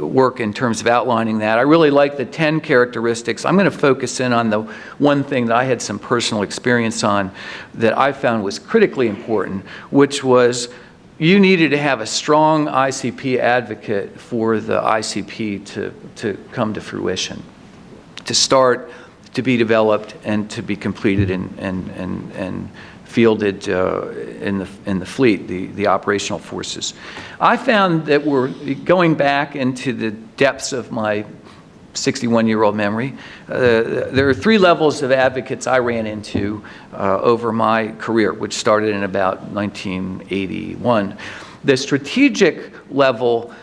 work in terms of outlining that. I really like the 10 characteristics. I'm going to focus in on the one thing that I had some personal experience on that I found was critically important, which was you needed to have a strong ICP advocate for the ICP to come to fruition, to start, to be developed, and to be completed and fielded in the fleet, the operational forces. I found that we're going back into the depths of my 61-year-old memory. There are 3 levels of advocates I ran into over my career, which started in about 1981. The strategic level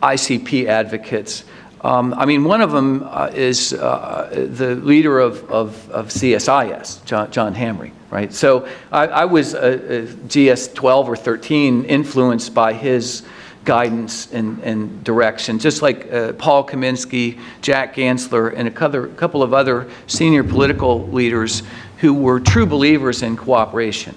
ICP advocates, I mean, one of them is the leader of CSIS, John Hamre, right? So I was GS 12 or 13 influenced by his guidance and direction, just like Paul Kaminsky, Jack Gansler, and a couple of other senior political leaders who were true believers in cooperation.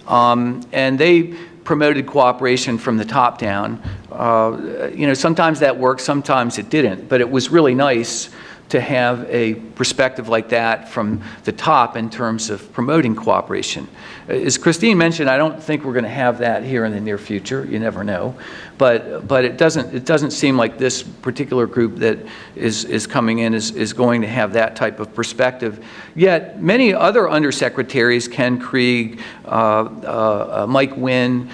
And they promoted cooperation from the top down. You know, sometimes that worked, sometimes it didn't, but it was really nice to have a perspective like that from the top in terms of promoting cooperation. As Christine mentioned, I don't think we're going to have that here in the near future. You never know. But it doesn't seem like this particular group that is coming in is going to have that type of perspective. Yet many other undersecretaries, Ken Krieg, Mike Wynn,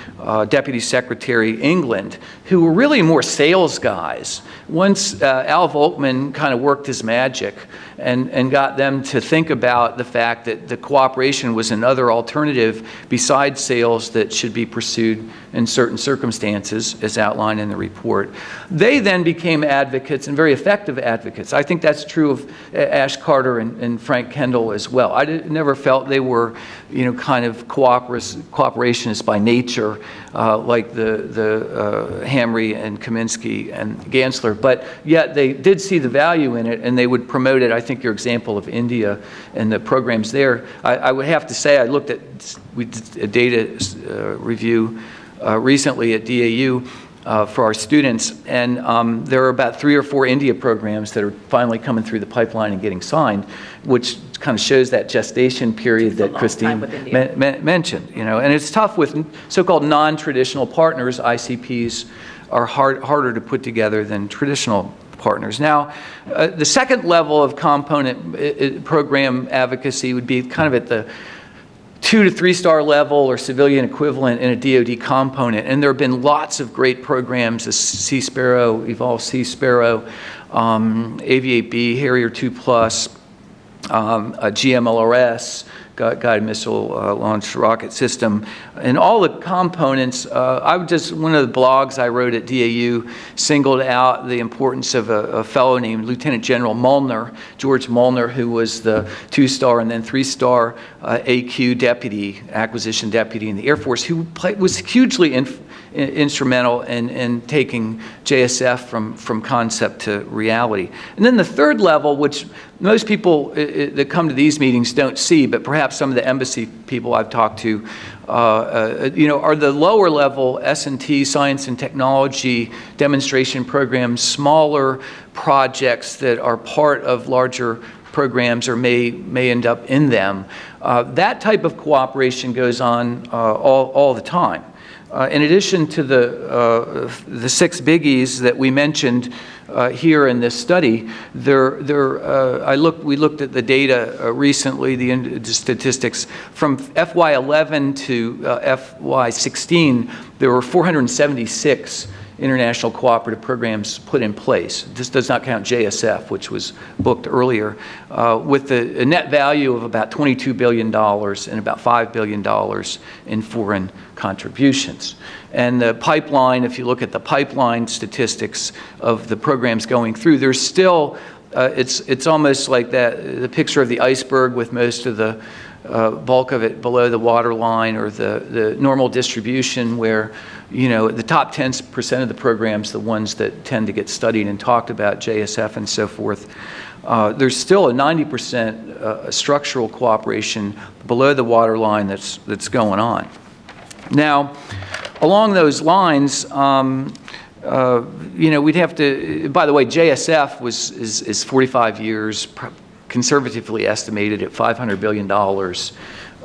Deputy Secretary England, who were really more sales guys. Once Al Volkman kind of worked his magic and got them to think about the fact that the cooperation was another alternative besides sales that should be pursued in certain circumstances, as outlined in the report. They then became advocates, and very effective advocates. I think that's true of Ash Carter and Frank Kendall as well. I never felt they were, kind of cooperationists by nature, like the Hamre and Kaminsky and Gansler, but yet they did see the value in it, and they would promote it. I think your example of India and the programs there, I would have to say, we did a data review recently at DAU for our students, and there are about 3 or 4 India programs that are finally coming through the pipeline and getting signed, which kind of shows that gestation period that Christine mentioned. And it's tough with so-called non-traditional partners. ICPs are harder to put together than traditional partners. Now, the second level of component program advocacy would be kind of at the 2 to 3 star level or civilian equivalent in a DoD component. And there have been lots of great programs, the Sea Sparrow, Evolve Sea Sparrow, Aviate-B, Harrier 2 Plus, GMLRS, guided missile launch rocket system, and all the components. One of the blogs I wrote at DAU singled out the importance of a fellow named Lieutenant General Molnar, George Molnar, who was the 2-star and then 3-star AQ deputy, acquisition deputy in the Air Force, who was hugely instrumental in taking JSF from concept to reality. And then the third level, which most people that come to these meetings don't see, but perhaps some of the embassy people I've talked to, are the lower level S&T, science and technology demonstration programs, smaller projects that are part of larger programs or may end up in them. That type of cooperation goes on all the time. In addition to the 6 biggies that we mentioned here in this study, we looked at the data recently, the statistics from FY11 to FY16. There were 476 international cooperative programs put in place. This does not count JSF, which was booked earlier, with a net value of about $22 billion and about $5 billion in foreign contributions. And the pipeline, if you look at the pipeline statistics of the programs going through, there's still, it's almost like the picture of the iceberg with most of the bulk of it below the waterline, or the normal distribution where, the top 10% of the programs, the ones that tend to get studied and talked about, JSF and so forth, there's still a 90% structural cooperation below the waterline that's going on. Now, along those lines, we'd have to, by the way, JSF is 45 years, conservatively estimated at $500 billion.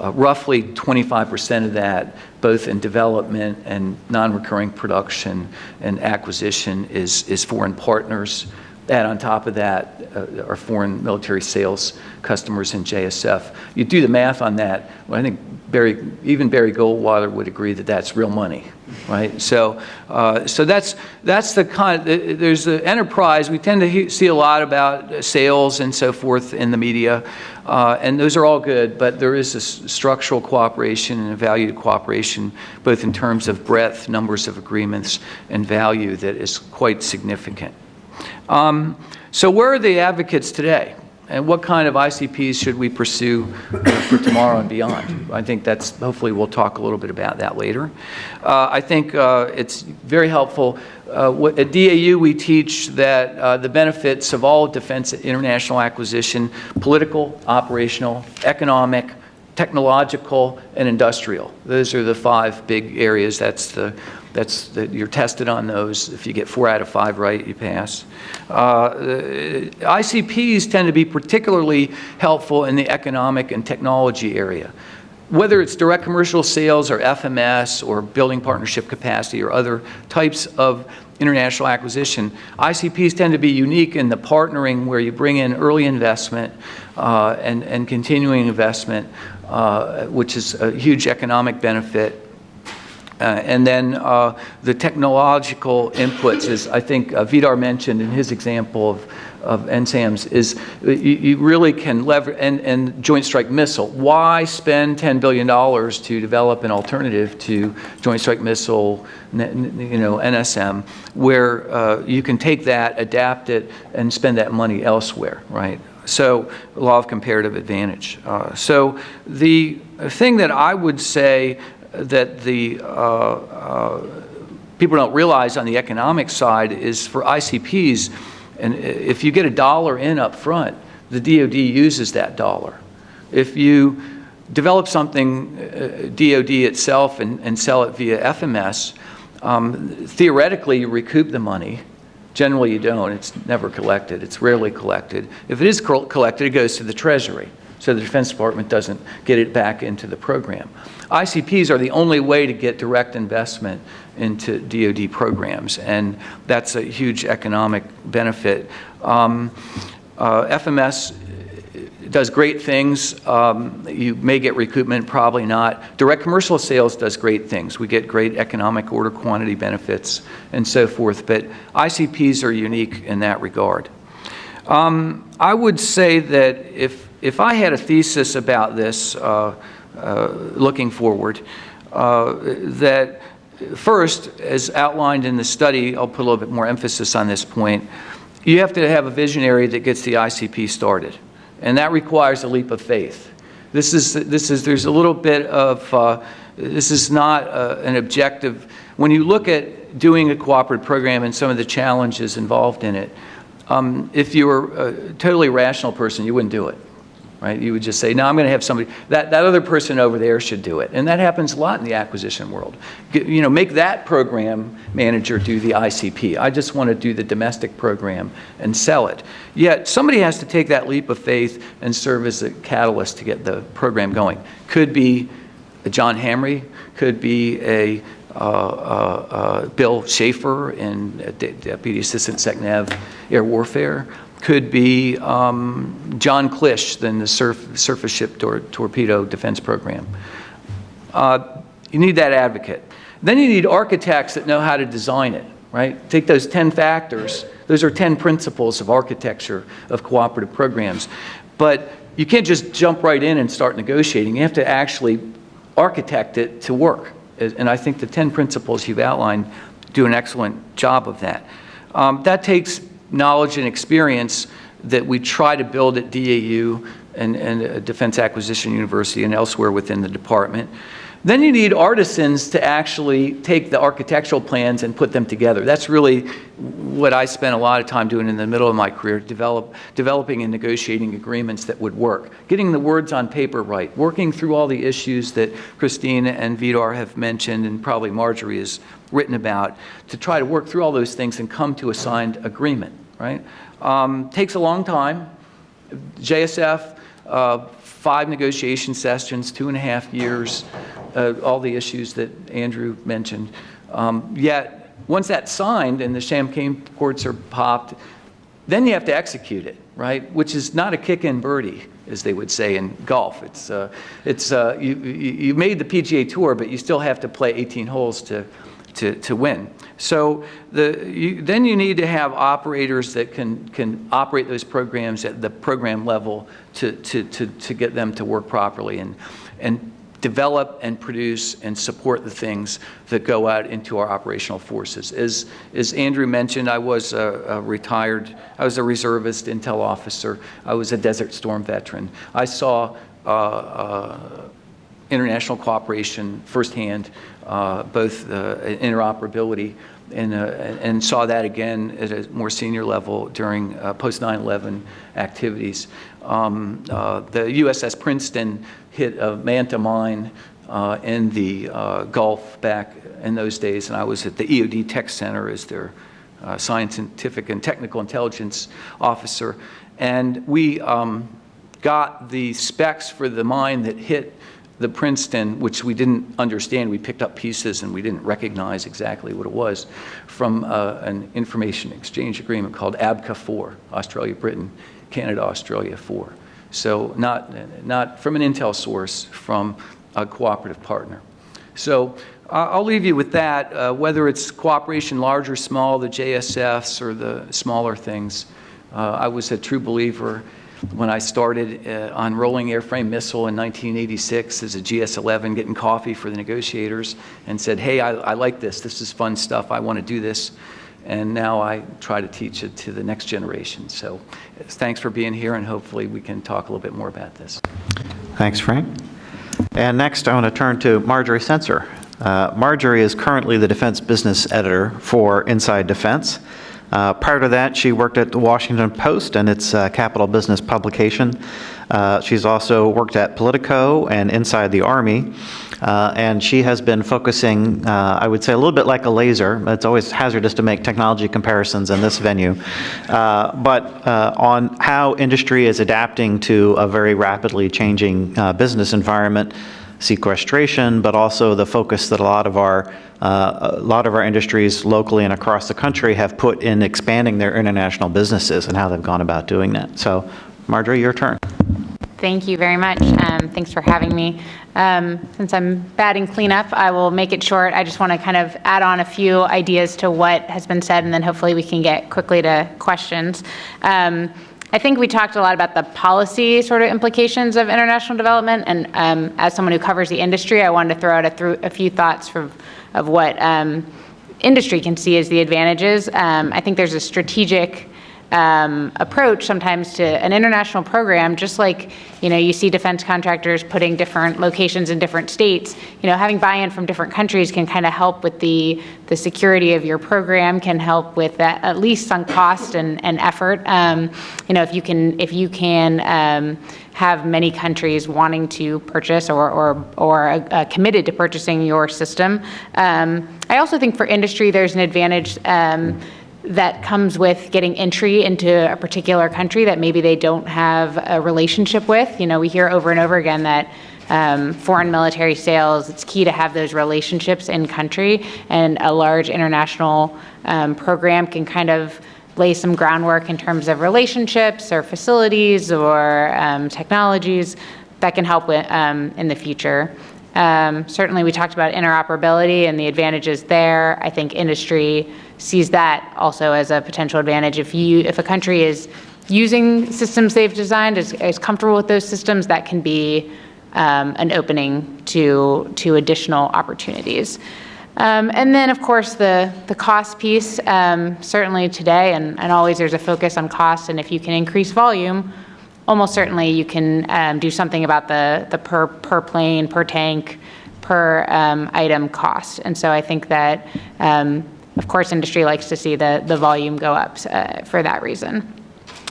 Roughly 25% of that, both in development and non-recurring production and acquisition, is foreign partners. And on top of that, are foreign military sales customers in JSF. You do the math on that, well, I think even Barry Goldwater would agree that that's real money, right? So that's the kind. There's the enterprise. We tend to see a lot about sales and so forth in the media, and those are all good. But there is a structural cooperation and a valued cooperation, both in terms of breadth, numbers of agreements, and value, that is quite significant. So where are the advocates today? And what kind of ICPs should we pursue for tomorrow and beyond? I think hopefully we'll talk a little bit about that later. I think it's very helpful. At DAU, we teach that the benefits of all defense international acquisition, political, operational, economic, technological, and industrial. Those are the 5 big areas. That's the You're tested on those. If you get 4 out of 5 right, you pass. ICPs tend to be particularly helpful in the economic and technology area. Whether it's direct commercial sales or FMS or building partnership capacity or other types of international acquisition, ICPs tend to be unique in the partnering where you bring in early investment and continuing investment, which is a huge economic benefit. And then the technological inputs, as I think Vidar mentioned in his example of NSAMs, is you really can leverage, and Joint Strike Missile. Why spend $10 billion to develop an alternative to Joint Strike Missile, NSM, where you can take that, adapt it, and spend that money elsewhere, right? So, law of comparative advantage. So the thing that I would say that the people don't realize on the economic side is for ICPs, and if you get $1 in up front, the DoD uses that dollar. If you develop something, DoD itself, and sell it via FMS, theoretically you recoup the money. Generally you don't. It's never collected. It's rarely collected. If it is collected, it goes to the Treasury. So the Defense Department doesn't get it back into the program. ICPs are the only way to get direct investment into DoD programs, and that's a huge economic benefit. FMS does great things. You may get recoupment, probably not. Direct commercial sales does great things. We get great economic order quantity benefits and so forth, but ICPs are unique in that regard. I would say that if I had a thesis about this looking forward, that first, as outlined in the study, I'll put a little bit more emphasis on this point, you have to have a visionary that gets the ICP started, and that requires a leap of faith. There's a little bit of, this is not an objective. When you look at doing a cooperative program and some of the challenges involved in it, if you were a totally rational person, you wouldn't do it, right? You would just say, no, I'm going to have somebody, that other person over there should do it. And that happens a lot in the acquisition world. Make that program manager do the ICP. I just want to do the domestic program and sell it. Yet somebody has to take that leap of faith and serve as a catalyst to get the program going. Could be a John Hamre, could be a Bill Schaefer in Deputy Assistant SecNav Air Warfare, could be John Klisch in the Surface Ship Torpedo Defense Program. You need that advocate. Then you need architects that know how to design it, right? Take those 10 factors. Those are 10 principles of architecture of cooperative programs. But you can't just jump right in and start negotiating. You have to actually architect it to work. And I think the 10 principles you've outlined do an excellent job of that. That takes knowledge and experience that we try to build at DAU and Defense Acquisition University and elsewhere within the department. Then you need artisans to actually take the architectural plans and put them together. That's really what I spent a lot of time doing in the middle of my career, developing and negotiating agreements that would work, getting the words on paper right, working through all the issues that Christine and Vidar have mentioned and probably Marjorie has written about, to try to work through all those things and come to a signed agreement, right? Takes a long time. JSF, 5 negotiation sessions, 2.5 years, all the issues that Andrew mentioned. Yet, once that's signed and the champagne corks are popped, then you have to execute it, right? Which is not a kick-in birdie, as they would say in golf. You made the PGA Tour, but you still have to play 18 holes to win. So then you need to have operators that can operate those programs at the program level to get them to work properly and develop and produce and support the things that go out into our operational forces. As Andrew mentioned, I was a reservist intel officer. I was a Desert Storm veteran. I saw international cooperation firsthand, both interoperability, and saw that again at a more senior level during post 9/11 activities. The USS Princeton hit a Manta mine in the Gulf back in those days, and I was at the EOD Tech Center as their scientific and technical intelligence officer. And we got the specs for the mine that hit the Princeton, which we didn't understand. We picked up pieces and we didn't recognize exactly what it was, from an information exchange agreement called ABCA 4, Australia, Britain, Canada, Australia 4. So not from an intel source, from a cooperative partner. So I'll leave you with that, whether it's cooperation large or small, the JSFs or the smaller things. I was a true believer when I started on rolling airframe missile in 1986 as a GS-11, getting coffee for the negotiators, and said, hey, I like this. This is fun stuff. I want to do this. And now I try to teach it to the next generation. So thanks for being here, and hopefully we can talk a little bit more about this.
Thanks, Frank. And next, I want to turn to Marjorie Sensor. Marjorie is currently the defense business editor for Inside Defense. Prior to that, she worked at the Washington Post and its Capital Business publication. She's also worked at Politico and Inside the Army. And she has been focusing, I would say, a little bit like a laser. It's always hazardous to make technology comparisons in this venue, but on how industry is adapting to a very rapidly changing business environment, sequestration, but also the focus that a lot of our industries locally and across the country have put in expanding their international businesses and how they've gone about doing that. So, Marjorie, your turn.
Thank you very much. Thanks for having me. Since I'm batting cleanup, I will make it short. I just want to kind of add on a few ideas to what has been said, and then hopefully we can get quickly to questions. I think we talked a lot about the policy sort of implications of international development, and as someone who covers the industry, I wanted to throw out a few thoughts of what industry can see as the advantages. I think there's a strategic approach sometimes to an international program, just like, you see defense contractors putting different locations in different states. Having buy-in from different countries can kind of help with the security of your program, can help with that, at least some cost and effort. If you can have many countries wanting to purchase or committed to purchasing your system. I also think for industry, there's an advantage that comes with getting entry into a particular country that maybe they don't have a relationship with. We hear over and over again that foreign military sales, it's key to have those relationships in country, and a large international program can kind of lay some groundwork in terms of relationships or facilities or technologies that can help in the future. Certainly we talked about interoperability and the advantages there. I think industry sees that also as a potential advantage. If a country is using systems they've designed, is comfortable with those systems, that can be an opening to additional opportunities. And then, of course, the cost piece, certainly today and always there's a focus on cost, and if you can increase volume, almost certainly you can do something about the per plane, per tank, per item cost. And so I think that, of course, industry likes to see the volume go up for that reason.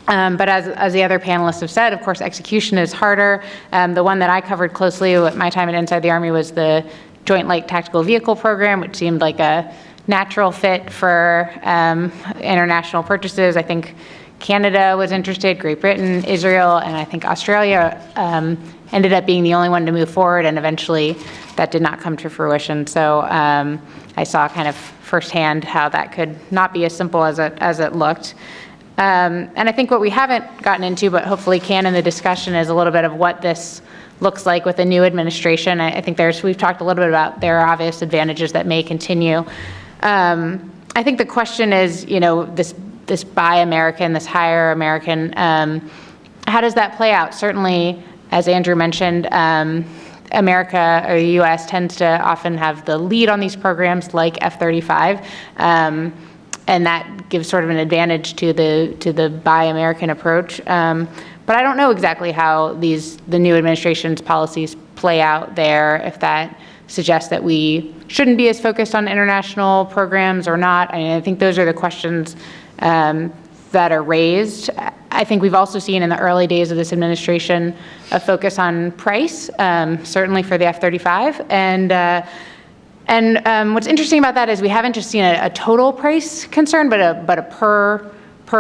But as the other panelists have said, of course, execution is harder. The one that I covered closely at my time at Inside the Army was the Joint Light Tactical Vehicle Program, which seemed like a natural fit for international purchases. I think Canada was interested, Great Britain, Israel, and I think Australia ended up being the only one to move forward, and eventually that did not come to fruition. So I saw kind of firsthand how that could not be as simple as it looked. And I think what we haven't gotten into, but hopefully can in the discussion, is a little bit of what this looks like with a new administration. I think we've talked a little bit about there are obvious advantages that may continue. I think the question is, this buy American, this hire American, how does that play out? Certainly, as Andrew mentioned, America or the U.S. tends to often have the lead on these programs like F-35, and that gives sort of an advantage to the buy American approach. But I don't know exactly how the new administration's policies play out there, if that suggests that we shouldn't be as focused on international programs or not. I think those are the questions that are raised. I think we've also seen in the early days of this administration a focus on price, certainly for the F-35. And what's interesting about that is we haven't just seen a total price concern, but a per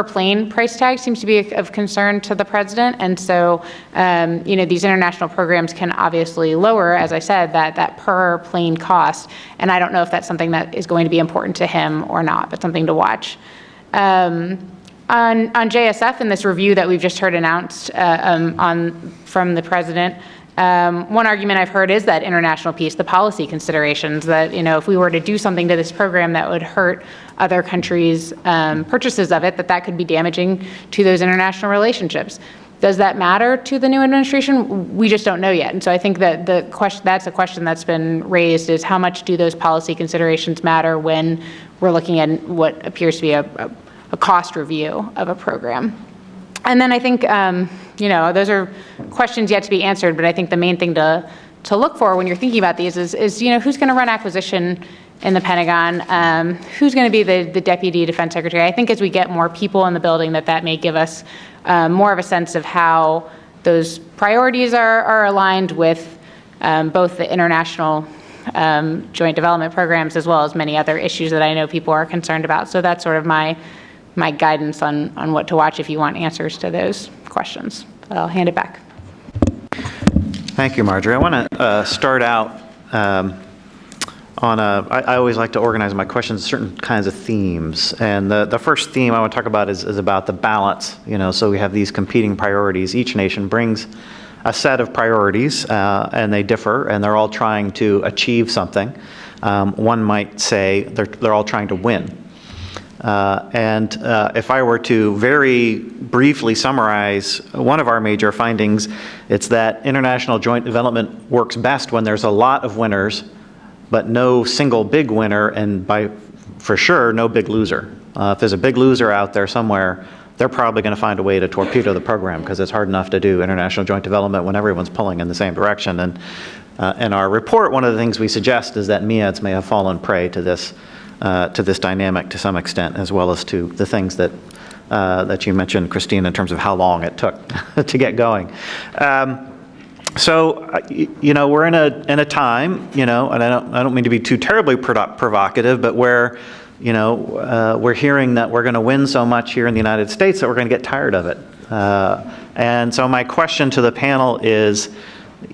plane price tag seems to be of concern to the president. And so, these international programs can obviously lower, as I said, that per plane cost. And I don't know if that's something that is going to be important to him or not, but something to watch. On JSF, in this review that we've just heard announced from the president, one argument I've heard is that international piece, the policy considerations, that if we were to do something to this program that would hurt other countries' purchases of it, that could be damaging to those international relationships. Does that matter to the new administration? We just don't know yet. And so I think that that's a question that's been raised, is how much do those policy considerations matter when we're looking at what appears to be a cost review of a program. And then I think, those are questions yet to be answered, but I think the main thing to look for when you're thinking about these is who's going to run acquisition in the Pentagon, who's going to be the Deputy Defense Secretary. I think as we get more people in the building, that may give us more of a sense of how those priorities are aligned with both the international joint development programs as well as many other issues that I know people are concerned about. So that's sort of my guidance on what to watch if you want answers to those questions. But I'll hand it back.
Thank you, Marjorie. I want to start out I always like to organize my questions in certain kinds of themes. And the first theme I want to talk about is about the balance. So we have these competing priorities. Each nation brings a set of priorities, and they differ, and they're all trying to achieve something. One might say they're all trying to win. And if I were to very briefly summarize one of our major findings, it's that international joint development works best when there's a lot of winners, but no single big winner, and for sure, no big loser. If there's a big loser out there somewhere, they're probably going to find a way to torpedo the program, because it's hard enough to do international joint development when everyone's pulling in the same direction. And in our report, one of the things we suggest is that MEADS may have fallen prey to this dynamic to some extent, as well as to the things that you mentioned, Christine, in terms of how long it took to get going. So we're in a time, and I don't mean to be too terribly provocative, but where we're hearing that we're going to win so much here in the United States that we're going to get tired of it. And so my question to the panel is,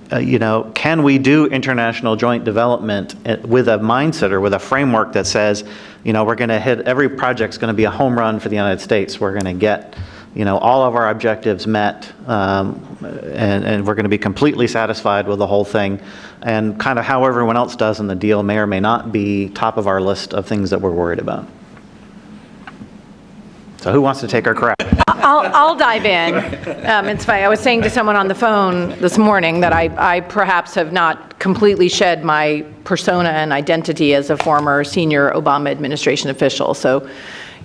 can we do international joint development with a mindset or with a framework that says, we're going to hit, every project's going to be a home run for the United States. We're going to get, all of our objectives met, and we're going to be completely satisfied with the whole thing. And kind of how everyone else does in the deal may or may not be top of our list of things that we're worried about. So who wants to take our crack?
I'll dive in. It's funny. I was saying to someone on the phone this morning that I perhaps have not completely shed my persona and identity as a former senior Obama administration official. So,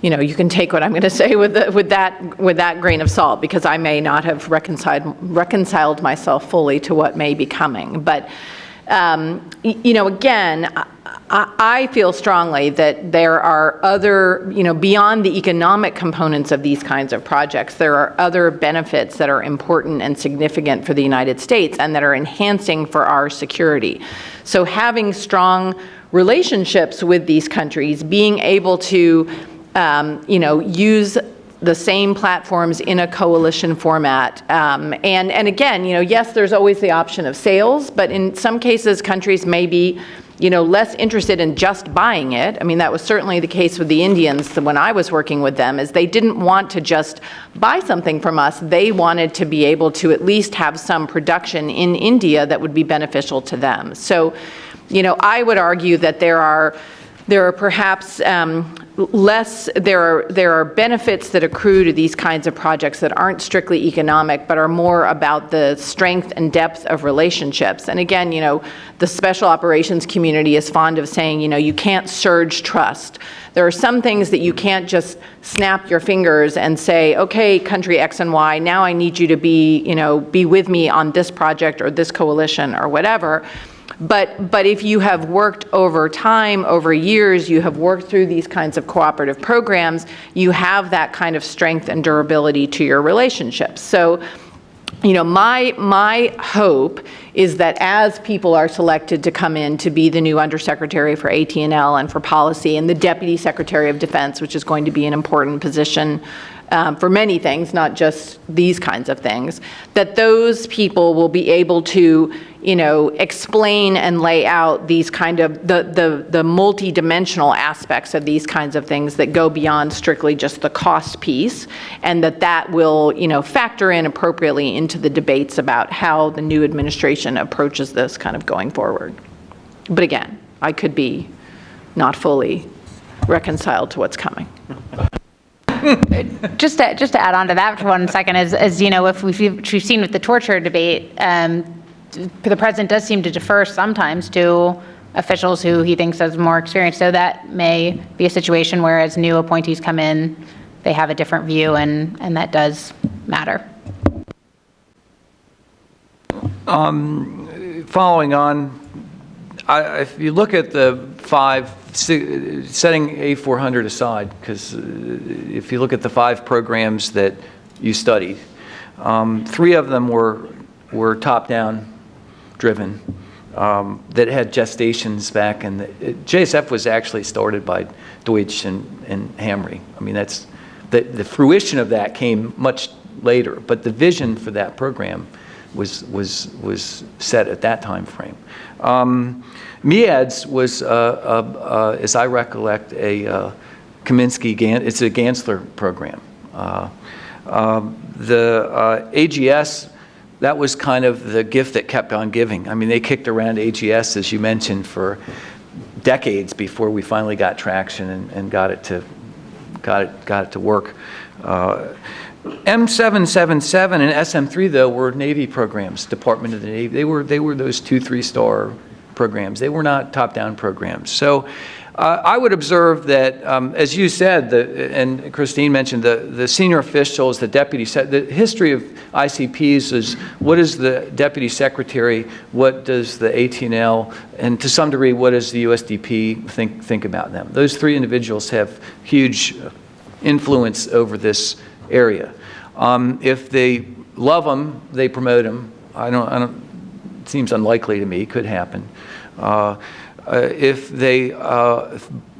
you can take what I'm going to say with that grain of salt, because I may not have reconciled myself fully to what may be coming. But again, I feel strongly that there are other, beyond the economic components of these kinds of projects, there are other benefits that are important and significant for the United States and that are enhancing for our security. So having strong relationships with these countries, being able to, use the same platforms in a coalition format. And again, yes, there's always the option of sales, but in some cases, countries may be, less interested in just buying it. I mean, that was certainly the case with the Indians when I was working with them, is they didn't want to just buy something from us. They wanted to be able to at least have some production in India that would be beneficial to them. So, I would argue that there are perhaps there are benefits that accrue to these kinds of projects that aren't strictly economic, but are more about the strength and depth of relationships. And again, the special operations community is fond of saying, you can't surge trust. There are some things that you can't just snap your fingers and say, okay, country X and Y, now I need you to be with me on this project or this coalition or whatever. But if you have worked over time, over years, you have worked through these kinds of cooperative programs, you have that kind of strength and durability to your relationships. So, my hope is that as people are selected to come in to be the new Undersecretary for AT&L and for Policy and the Deputy Secretary of Defense, which is going to be an important position for many things, not just these kinds of things, that those people will be able to, explain and lay out these kind of the multi-dimensional aspects of these kinds of things that go beyond strictly just the cost piece, and that will, factor in appropriately into the debates about how the new administration approaches this kind of going forward. But again, I could be not fully reconciled to what's coming.
Just to add on to that for 1 second, if we've seen with the torture debate, the president does seem to defer sometimes to officials who he thinks has more experience. So that may be a situation where as new appointees come in, they have a different view, and that does matter.
Following on, if you look at the setting A400 aside, because if you look at the 5 programs that you studied, 3 of them were top-down driven, that had gestations back, and JSF was actually started by Deutsch and Hamre. I mean, that's the fruition of that came much later, but the vision for that program was set at that time frame. MEADS was, as I recollect, a Kaminsky, it's a Gansler program. The AGS, that was kind of the gift that kept on giving. I mean, they kicked around AGS, as you mentioned, for decades before we finally got traction and got it to work. M777 and SM3, though, were Navy programs, Department of the Navy. They were those 2-3-star programs. They were not top-down programs. So I would observe that, as you said, and Christine mentioned, the senior officials, the history of ICPs is what is the deputy secretary, what does the AT&L, and to some degree, what does the USDP think about them? Those 3 individuals have huge influence over this area. If they love them, they promote them. It seems unlikely to me, could happen. If they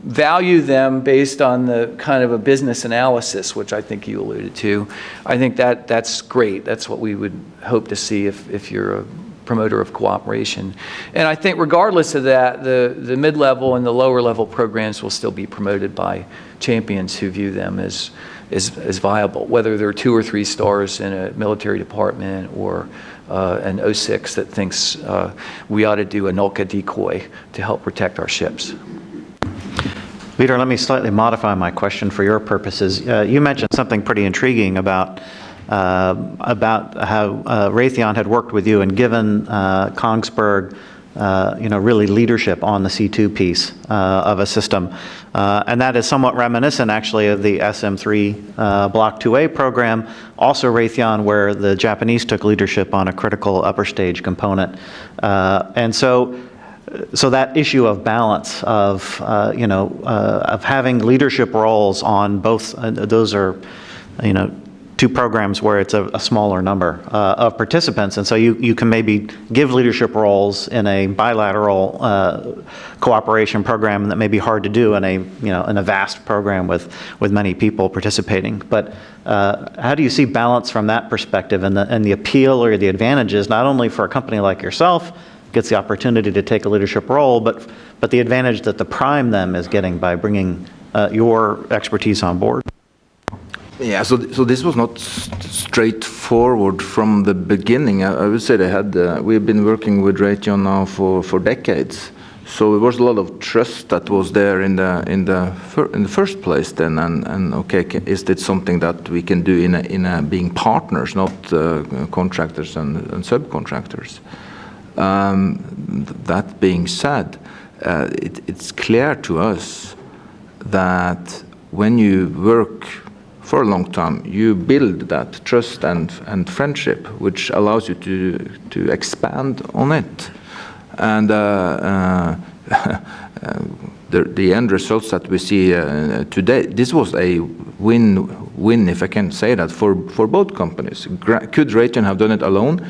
value them based on the kind of a business analysis, which I think you alluded to, I think that's great. That's what we would hope to see if you're a promoter of cooperation. And I think regardless of that, the mid-level and the lower-level programs will still be promoted by champions who view them as viable, whether they're 2 or 3 stars in a military department or an 06 that thinks we ought to do a Nulka decoy to help protect our ships.
Peter, let me slightly modify my question for your purposes. You mentioned something pretty intriguing about how Raytheon had worked with you and given Kongsberg really leadership on the C2 piece of a system. And that is somewhat reminiscent, actually, of the SM3 Block 2A program, also Raytheon, where the Japanese took leadership on a critical upper stage component. And so that issue of balance of, of having leadership roles on both, those are, 2 programs where it's a smaller number of participants, and so you can maybe give leadership roles in a bilateral cooperation program that may be hard to do in a vast program with many people participating. But how do you see balance from that perspective, and the appeal or the advantages not only for a company like yourself gets the opportunity to take a leadership role, but the advantage that the prime them is getting by bringing your expertise on board?
Yeah, so this was not straightforward from the beginning. I would say we've been working with Raytheon now for decades. So there was a lot of trust that was there in the first place then, and okay, is it something that we can do in being partners, not contractors and subcontractors? That being said, it's clear to us that when you work for a long time, you build that trust and friendship, which allows you to expand on it. And the end results that we see today, this was a win-win, if I can say that, for both companies. Could Raytheon have done it alone?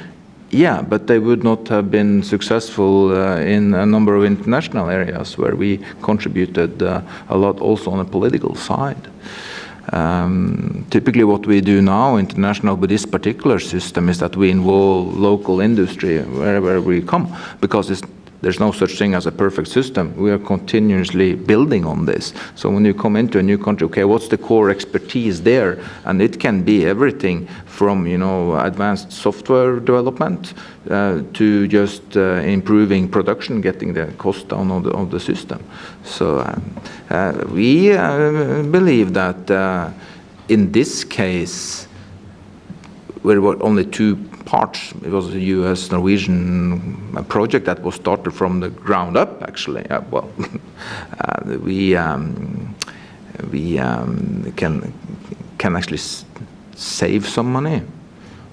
Yeah, but they would not have been successful in a number of international areas where we contributed a lot also on the political side. Typically what we do now international with this particular system is that we involve local industry wherever we come, because there's no such thing as a perfect system. We are continuously building on this. So when you come into a new country, okay, what's the core expertise there? And it can be everything from, advanced software development to just improving production, getting the cost down of the system. So we believe that in this case, there were only two parts. It was a US-Norwegian project that was started from the ground up, actually. We can actually save some money,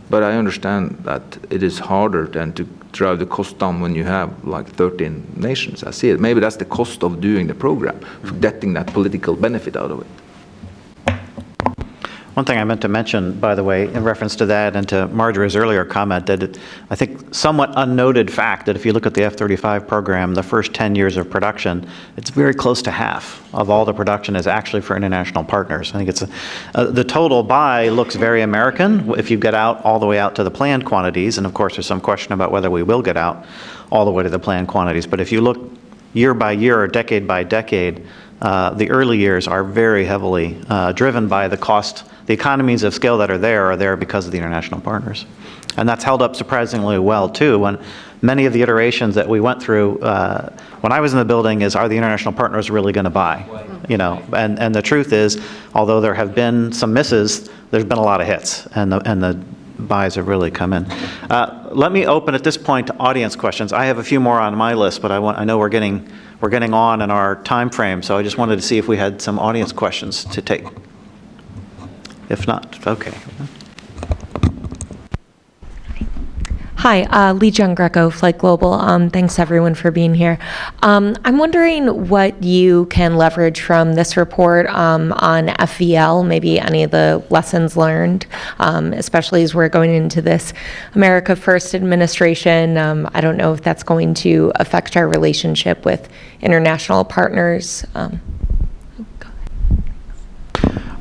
but I understand that it is harder than to drive the cost down when you have like 13 nations. I see it. Maybe that's the cost of doing the program, getting that political benefit out of it.
One thing I meant to mention, by the way, in reference to that and to Marjorie's earlier comment, that I think somewhat unnoted fact that if you look at the F-35 program, the first 10 years of production, it's very close to half of all the production is actually for international partners. I think it's the total buy looks very American if you get out all the way out to the planned quantities, and of course there's some question about whether we will get out all the way to the planned quantities. But if you look year by year or decade by decade, the early years are very heavily driven by the cost. The economies of scale that are there because of the international partners. And that's held up surprisingly well, too. When many of the iterations that we went through when I was in the building is, are the international partners really going to buy? And the truth is, although there have been some misses, there's been a lot of hits, and the buys have really come in. Let me open at this point to audience questions. I have a few more on my list, but I know we're getting on in our time frame, so I just wanted to see if we had some audience questions to take. If not, okay.
Hi, Lee Jung Greco, Flight Global. Thanks everyone for being here. I'm wondering what you can leverage from this report on FVL, maybe any of the lessons learned, especially as we're going into this America First administration. I don't know if that's going to affect our relationship with international partners.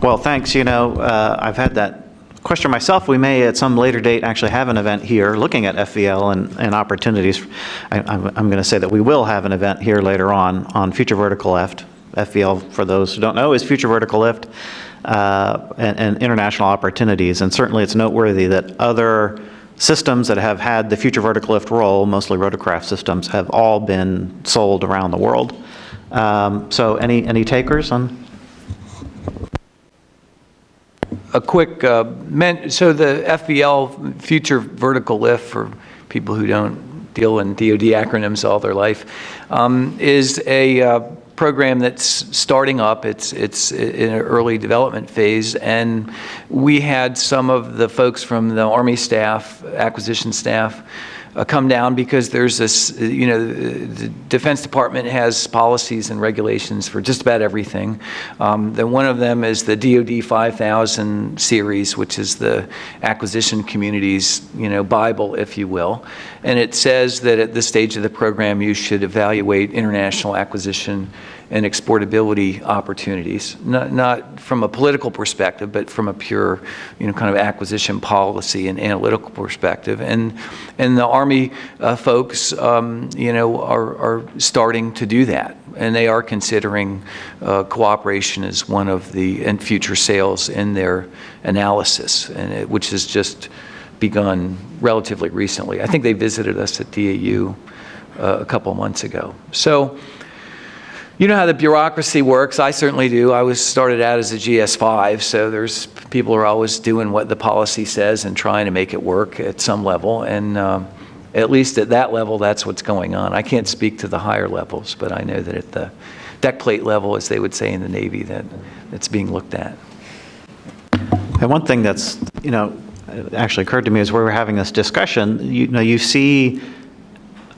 Well, thanks. I've had that question myself. We may at some later date actually have an event here looking at FVL and opportunities. I'm going to say that we will have an event here later on future vertical lift. FVL, for those who don't know, is future vertical lift and international opportunities. And certainly it's noteworthy that other systems that have had the future vertical lift role, mostly rotorcraft systems, have all been sold around the world. So any takers on?
A quick, so the FVL, Future Vertical Lift, for people who don't deal in DoD acronyms all their life, is a program that's starting up. It's in an early development phase, and we had some of the folks from the Army staff, acquisition staff, come down because there's this, the Defense Department has policies and regulations for just about everything. Then one of them is the DoD 5000 series, which is the acquisition community's, Bible, if you will. And it says that at this stage of the program, you should evaluate international acquisition and exportability opportunities, not from a political perspective, but from a pure, kind of acquisition policy and analytical perspective. And the Army folks, are starting to do that, and they are considering cooperation as one of the and future sales in their analysis, and which has just begun relatively recently. I think they visited us at DAU a couple months ago. So. You know how the bureaucracy works. I certainly do. I was started out as a GS5, so there's people are always doing what the policy says and trying to make it work at some level. And at least at that level, that's what's going on. I can't speak to the higher levels, but I know that at the deck plate level, as they would say in the Navy, that it's being looked at.
And one thing that's, actually occurred to me as we were having this discussion, you see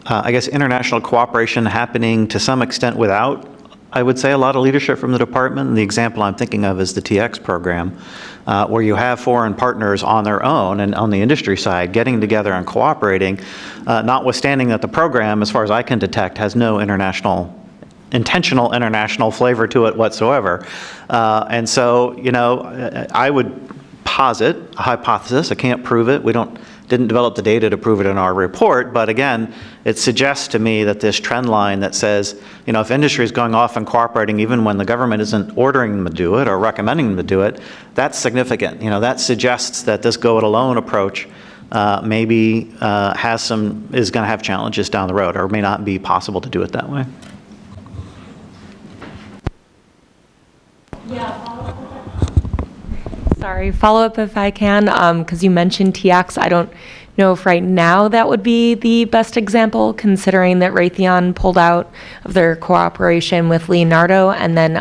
I guess, international cooperation happening to some extent without, I would say, a lot of leadership from the department. And the example I'm thinking of is the TX program, where you have foreign partners on their own and on the industry side getting together and cooperating, notwithstanding that the program, as far as I can detect, has no intentional international flavor to it whatsoever. And so, I would posit a hypothesis. I can't prove it. We didn't develop the data to prove it in our report, but again, it suggests to me that this trend line that says, if industry is going off and cooperating even when the government isn't ordering them to do it or recommending them to do it, that's significant. That suggests that this go-it-alone approach maybe is going to have challenges down the road, or may not be possible to do it that way.
Sorry, follow up if I can, because you mentioned TX. I don't know if right now that would be the best example, considering that Raytheon pulled out of their cooperation with Leonardo. And then,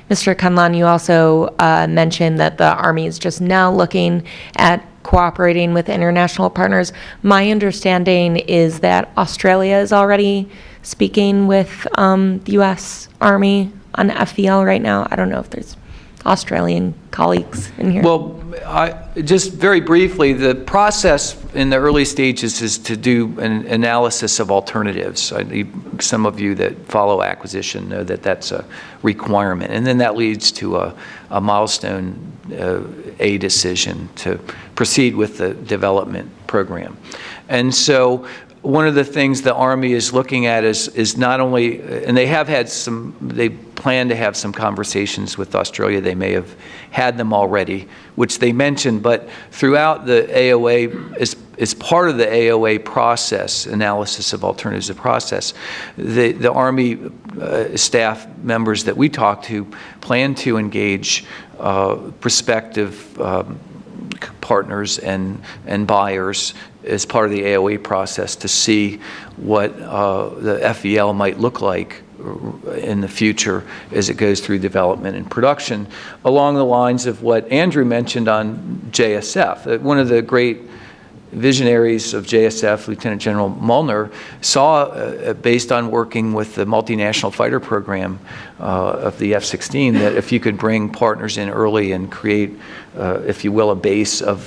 Mr. Cunlon, you also mentioned that the Army is just now looking at cooperating with international partners. My understanding is that Australia is already speaking with the U.S. Army on FVL right now. I don't know if there's Australian colleagues in here.
Well, just very briefly, the process in the early stages is to do an analysis of alternatives. Some of you that follow acquisition know that that's a requirement. And then that leads to a milestone A decision to proceed with the development program. And so one of the things the Army is looking at is not only, and they plan to have some conversations with Australia. They may have had them already, which they mentioned, but throughout the AOA, as part of the AOA process, analysis of alternatives process, the Army staff members that we talk to plan to engage prospective partners and buyers as part of the AOA process to see what the FVL might look like in the future as it goes through development and production, along the lines of what Andrew mentioned on JSF. One of the great visionaries of JSF, Lieutenant General Mullner, saw, based on working with the multinational fighter program of the F-16, that if you could bring partners in early and create, if you will, a base of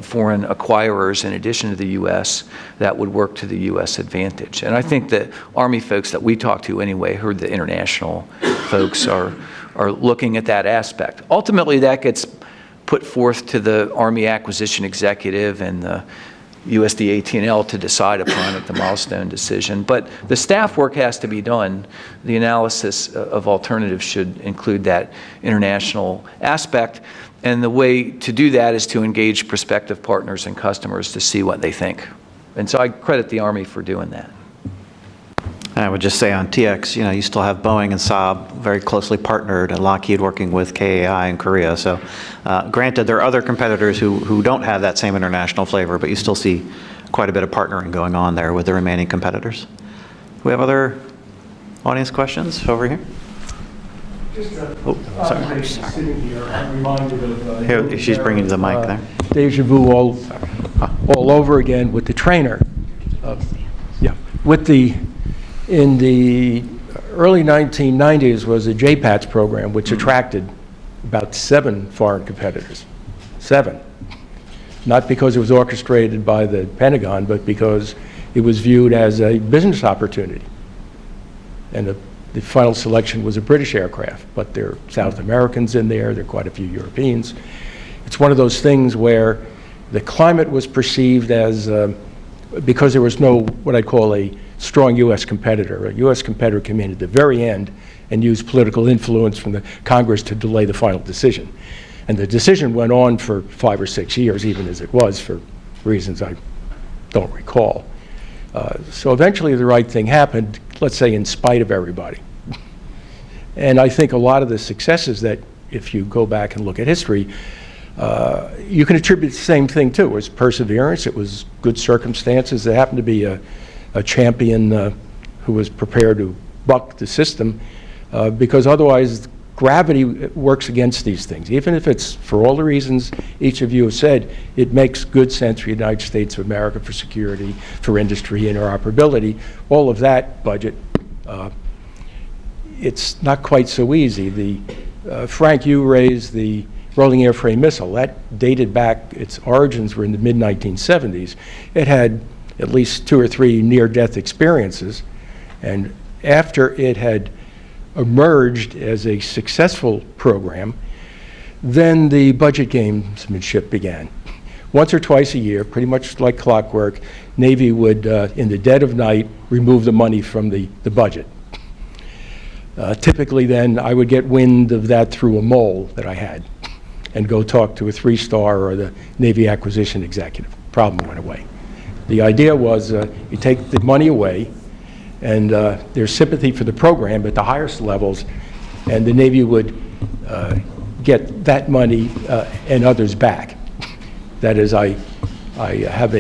foreign acquirers in addition to the U.S., that would work to the U.S. advantage. And I think that Army folks that we talk to anyway, heard the international folks are looking at that aspect. Ultimately, that gets put forth to the Army Acquisition Executive and the USD AT&L to decide upon at the milestone decision. But the staff work has to be done. The analysis of alternatives should include that international aspect. And the way to do that is to engage prospective partners and customers to see what they think. And so I credit the Army for doing that.
I would just say on TX, you still have Boeing and Saab very closely partnered, and Lockheed working with KAI in Korea. So granted, there are other competitors who don't have that same international flavor, but you still see quite a bit of partnering going on there with the remaining competitors. Do we have other audience questions over here?
Just
sorry.
sitting here, I'm reminded of...
Here, she's bringing the mic there.
Deja vu all over again with the trainer. In the early 1990s was a JPATS program, which attracted about 7 foreign competitors. 7. Not because it was orchestrated by the Pentagon, but because it was viewed as a business opportunity. And the final selection was a British aircraft, but there are South Americans in there are quite a few Europeans. It's one of those things where the climate was perceived as, because there was no, what I'd call a strong U.S. competitor. A U.S. competitor came in at the very end and used political influence from the Congress to delay the final decision. And the decision went on for 5 or 6 years, even as it was, for reasons I don't recall. So eventually the right thing happened, let's say in spite of everybody. And I think a lot of the successes that, if you go back and look at history, you can attribute the same thing to. It was perseverance, it was good circumstances. There happened to be a champion who was prepared to buck the system, because otherwise gravity works against these things. Even if it's, for all the reasons each of you have said, it makes good sense for the United States of America, for security, for industry, interoperability, all of that budget, it's not quite so easy. Frank, you raised the rolling airframe missile. That dated back, its origins were in the mid-1970s. It had at least 2 or 3 near-death experiences, and after it had emerged as a successful program, then the budget gamesmanship began. Once or twice a year, pretty much like clockwork, Navy would, in the dead of night, remove the money from the budget. Typically then, I would get wind of that through a mole that I had and go talk to a 3-star or the Navy acquisition executive. Problem went away. The idea was you take the money away, and there's sympathy for the program at the highest levels, and the Navy would get that money and others back. That is, I have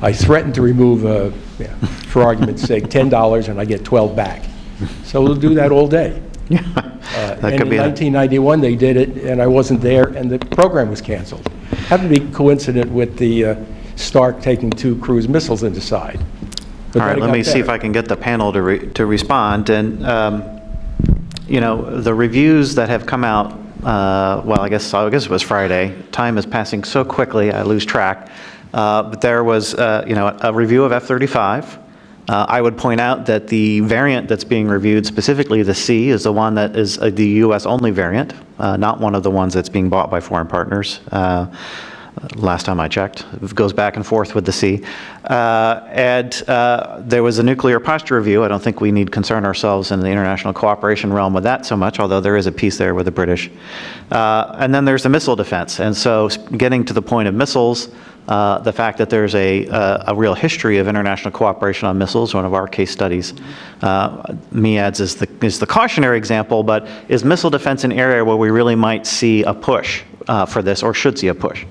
I threaten to remove, for argument's sake, $10 and I get 12 back. So we'll do that all day. And in 1991 they did it, and I wasn't there, and the program was canceled. Happened to be coincident with the Stark taking 2 cruise missiles into side.
All right, let me see if I can get the panel to respond. And, you know, the reviews that have come out, well, I guess it was Friday. Time is passing so quickly, I lose track. But there was, you know, a review of F-35. I would point out that the variant that's being reviewed, specifically the C, is the one that is the U.S.-only variant, not one of the ones that's being bought by foreign partners. Last time I checked, it goes back and forth with the C. And there was a nuclear posture review. I don't think we need concern ourselves in the international cooperation realm with that so much, although there is a piece there with the British. And then there's the missile defense. And so getting to the point of missiles, the fact that there's a real history of international cooperation on missiles, one of our case studies, MEADS is the cautionary example, but is missile defense an area where we really might see a push for this, or should see a push?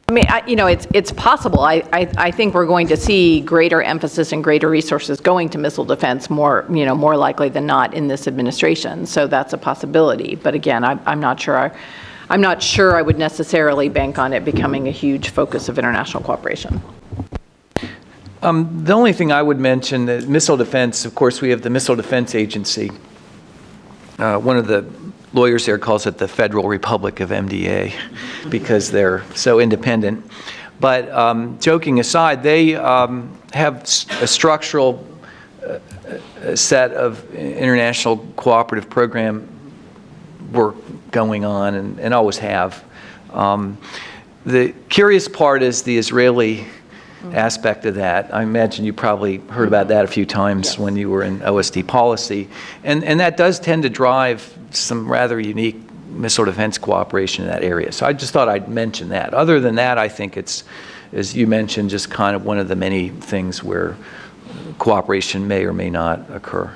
I mean, you know, it's possible. I think we're going to see greater emphasis and greater resources going to missile defense more likely than not in this administration. So that's a possibility. But again, I'm not sure I would necessarily bank on it becoming a huge focus of international cooperation.
The only thing I would mention, that missile defense, of course, we have the Missile Defense Agency. One of the lawyers there calls it the Federal Republic of MDA because they're so independent. But joking aside, they have a structural set of international cooperative program work going on and always have. The curious part is the Israeli aspect of that. I imagine you probably heard about that a few times when you were in OSD policy. And that does tend to drive some rather unique missile defense cooperation in that area. So I just thought I'd mention that. Other than that, I think it's, as you mentioned, just kind of one of the many things where cooperation may or may not occur.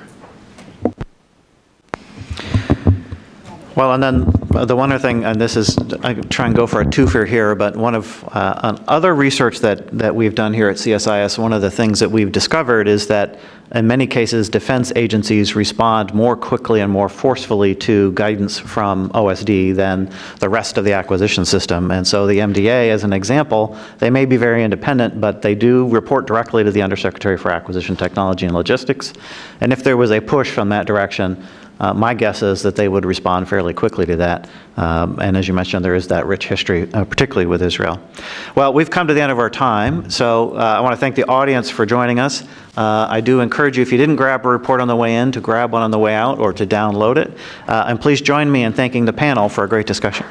Well, and then the one other thing, and this is, I try and go for a twofer here, but one of other research that we've done here at CSIS, one of the things that we've discovered is that in many cases, defense agencies respond more quickly and more forcefully to guidance from OSD than the rest of the acquisition system. And so the MDA, as an example, they may be very independent, but they do report directly to the Undersecretary for Acquisition Technology and Logistics. And if there was a push from that direction, my guess is that they would respond fairly quickly to that. And as you mentioned, there is that rich history, particularly with Israel. Well, we've come to the end of our time, so I want to thank the audience for joining us. I do encourage you, if you didn't grab a report on the way in, to grab one on the way out or to download it. And please join me in thanking the panel for a great discussion.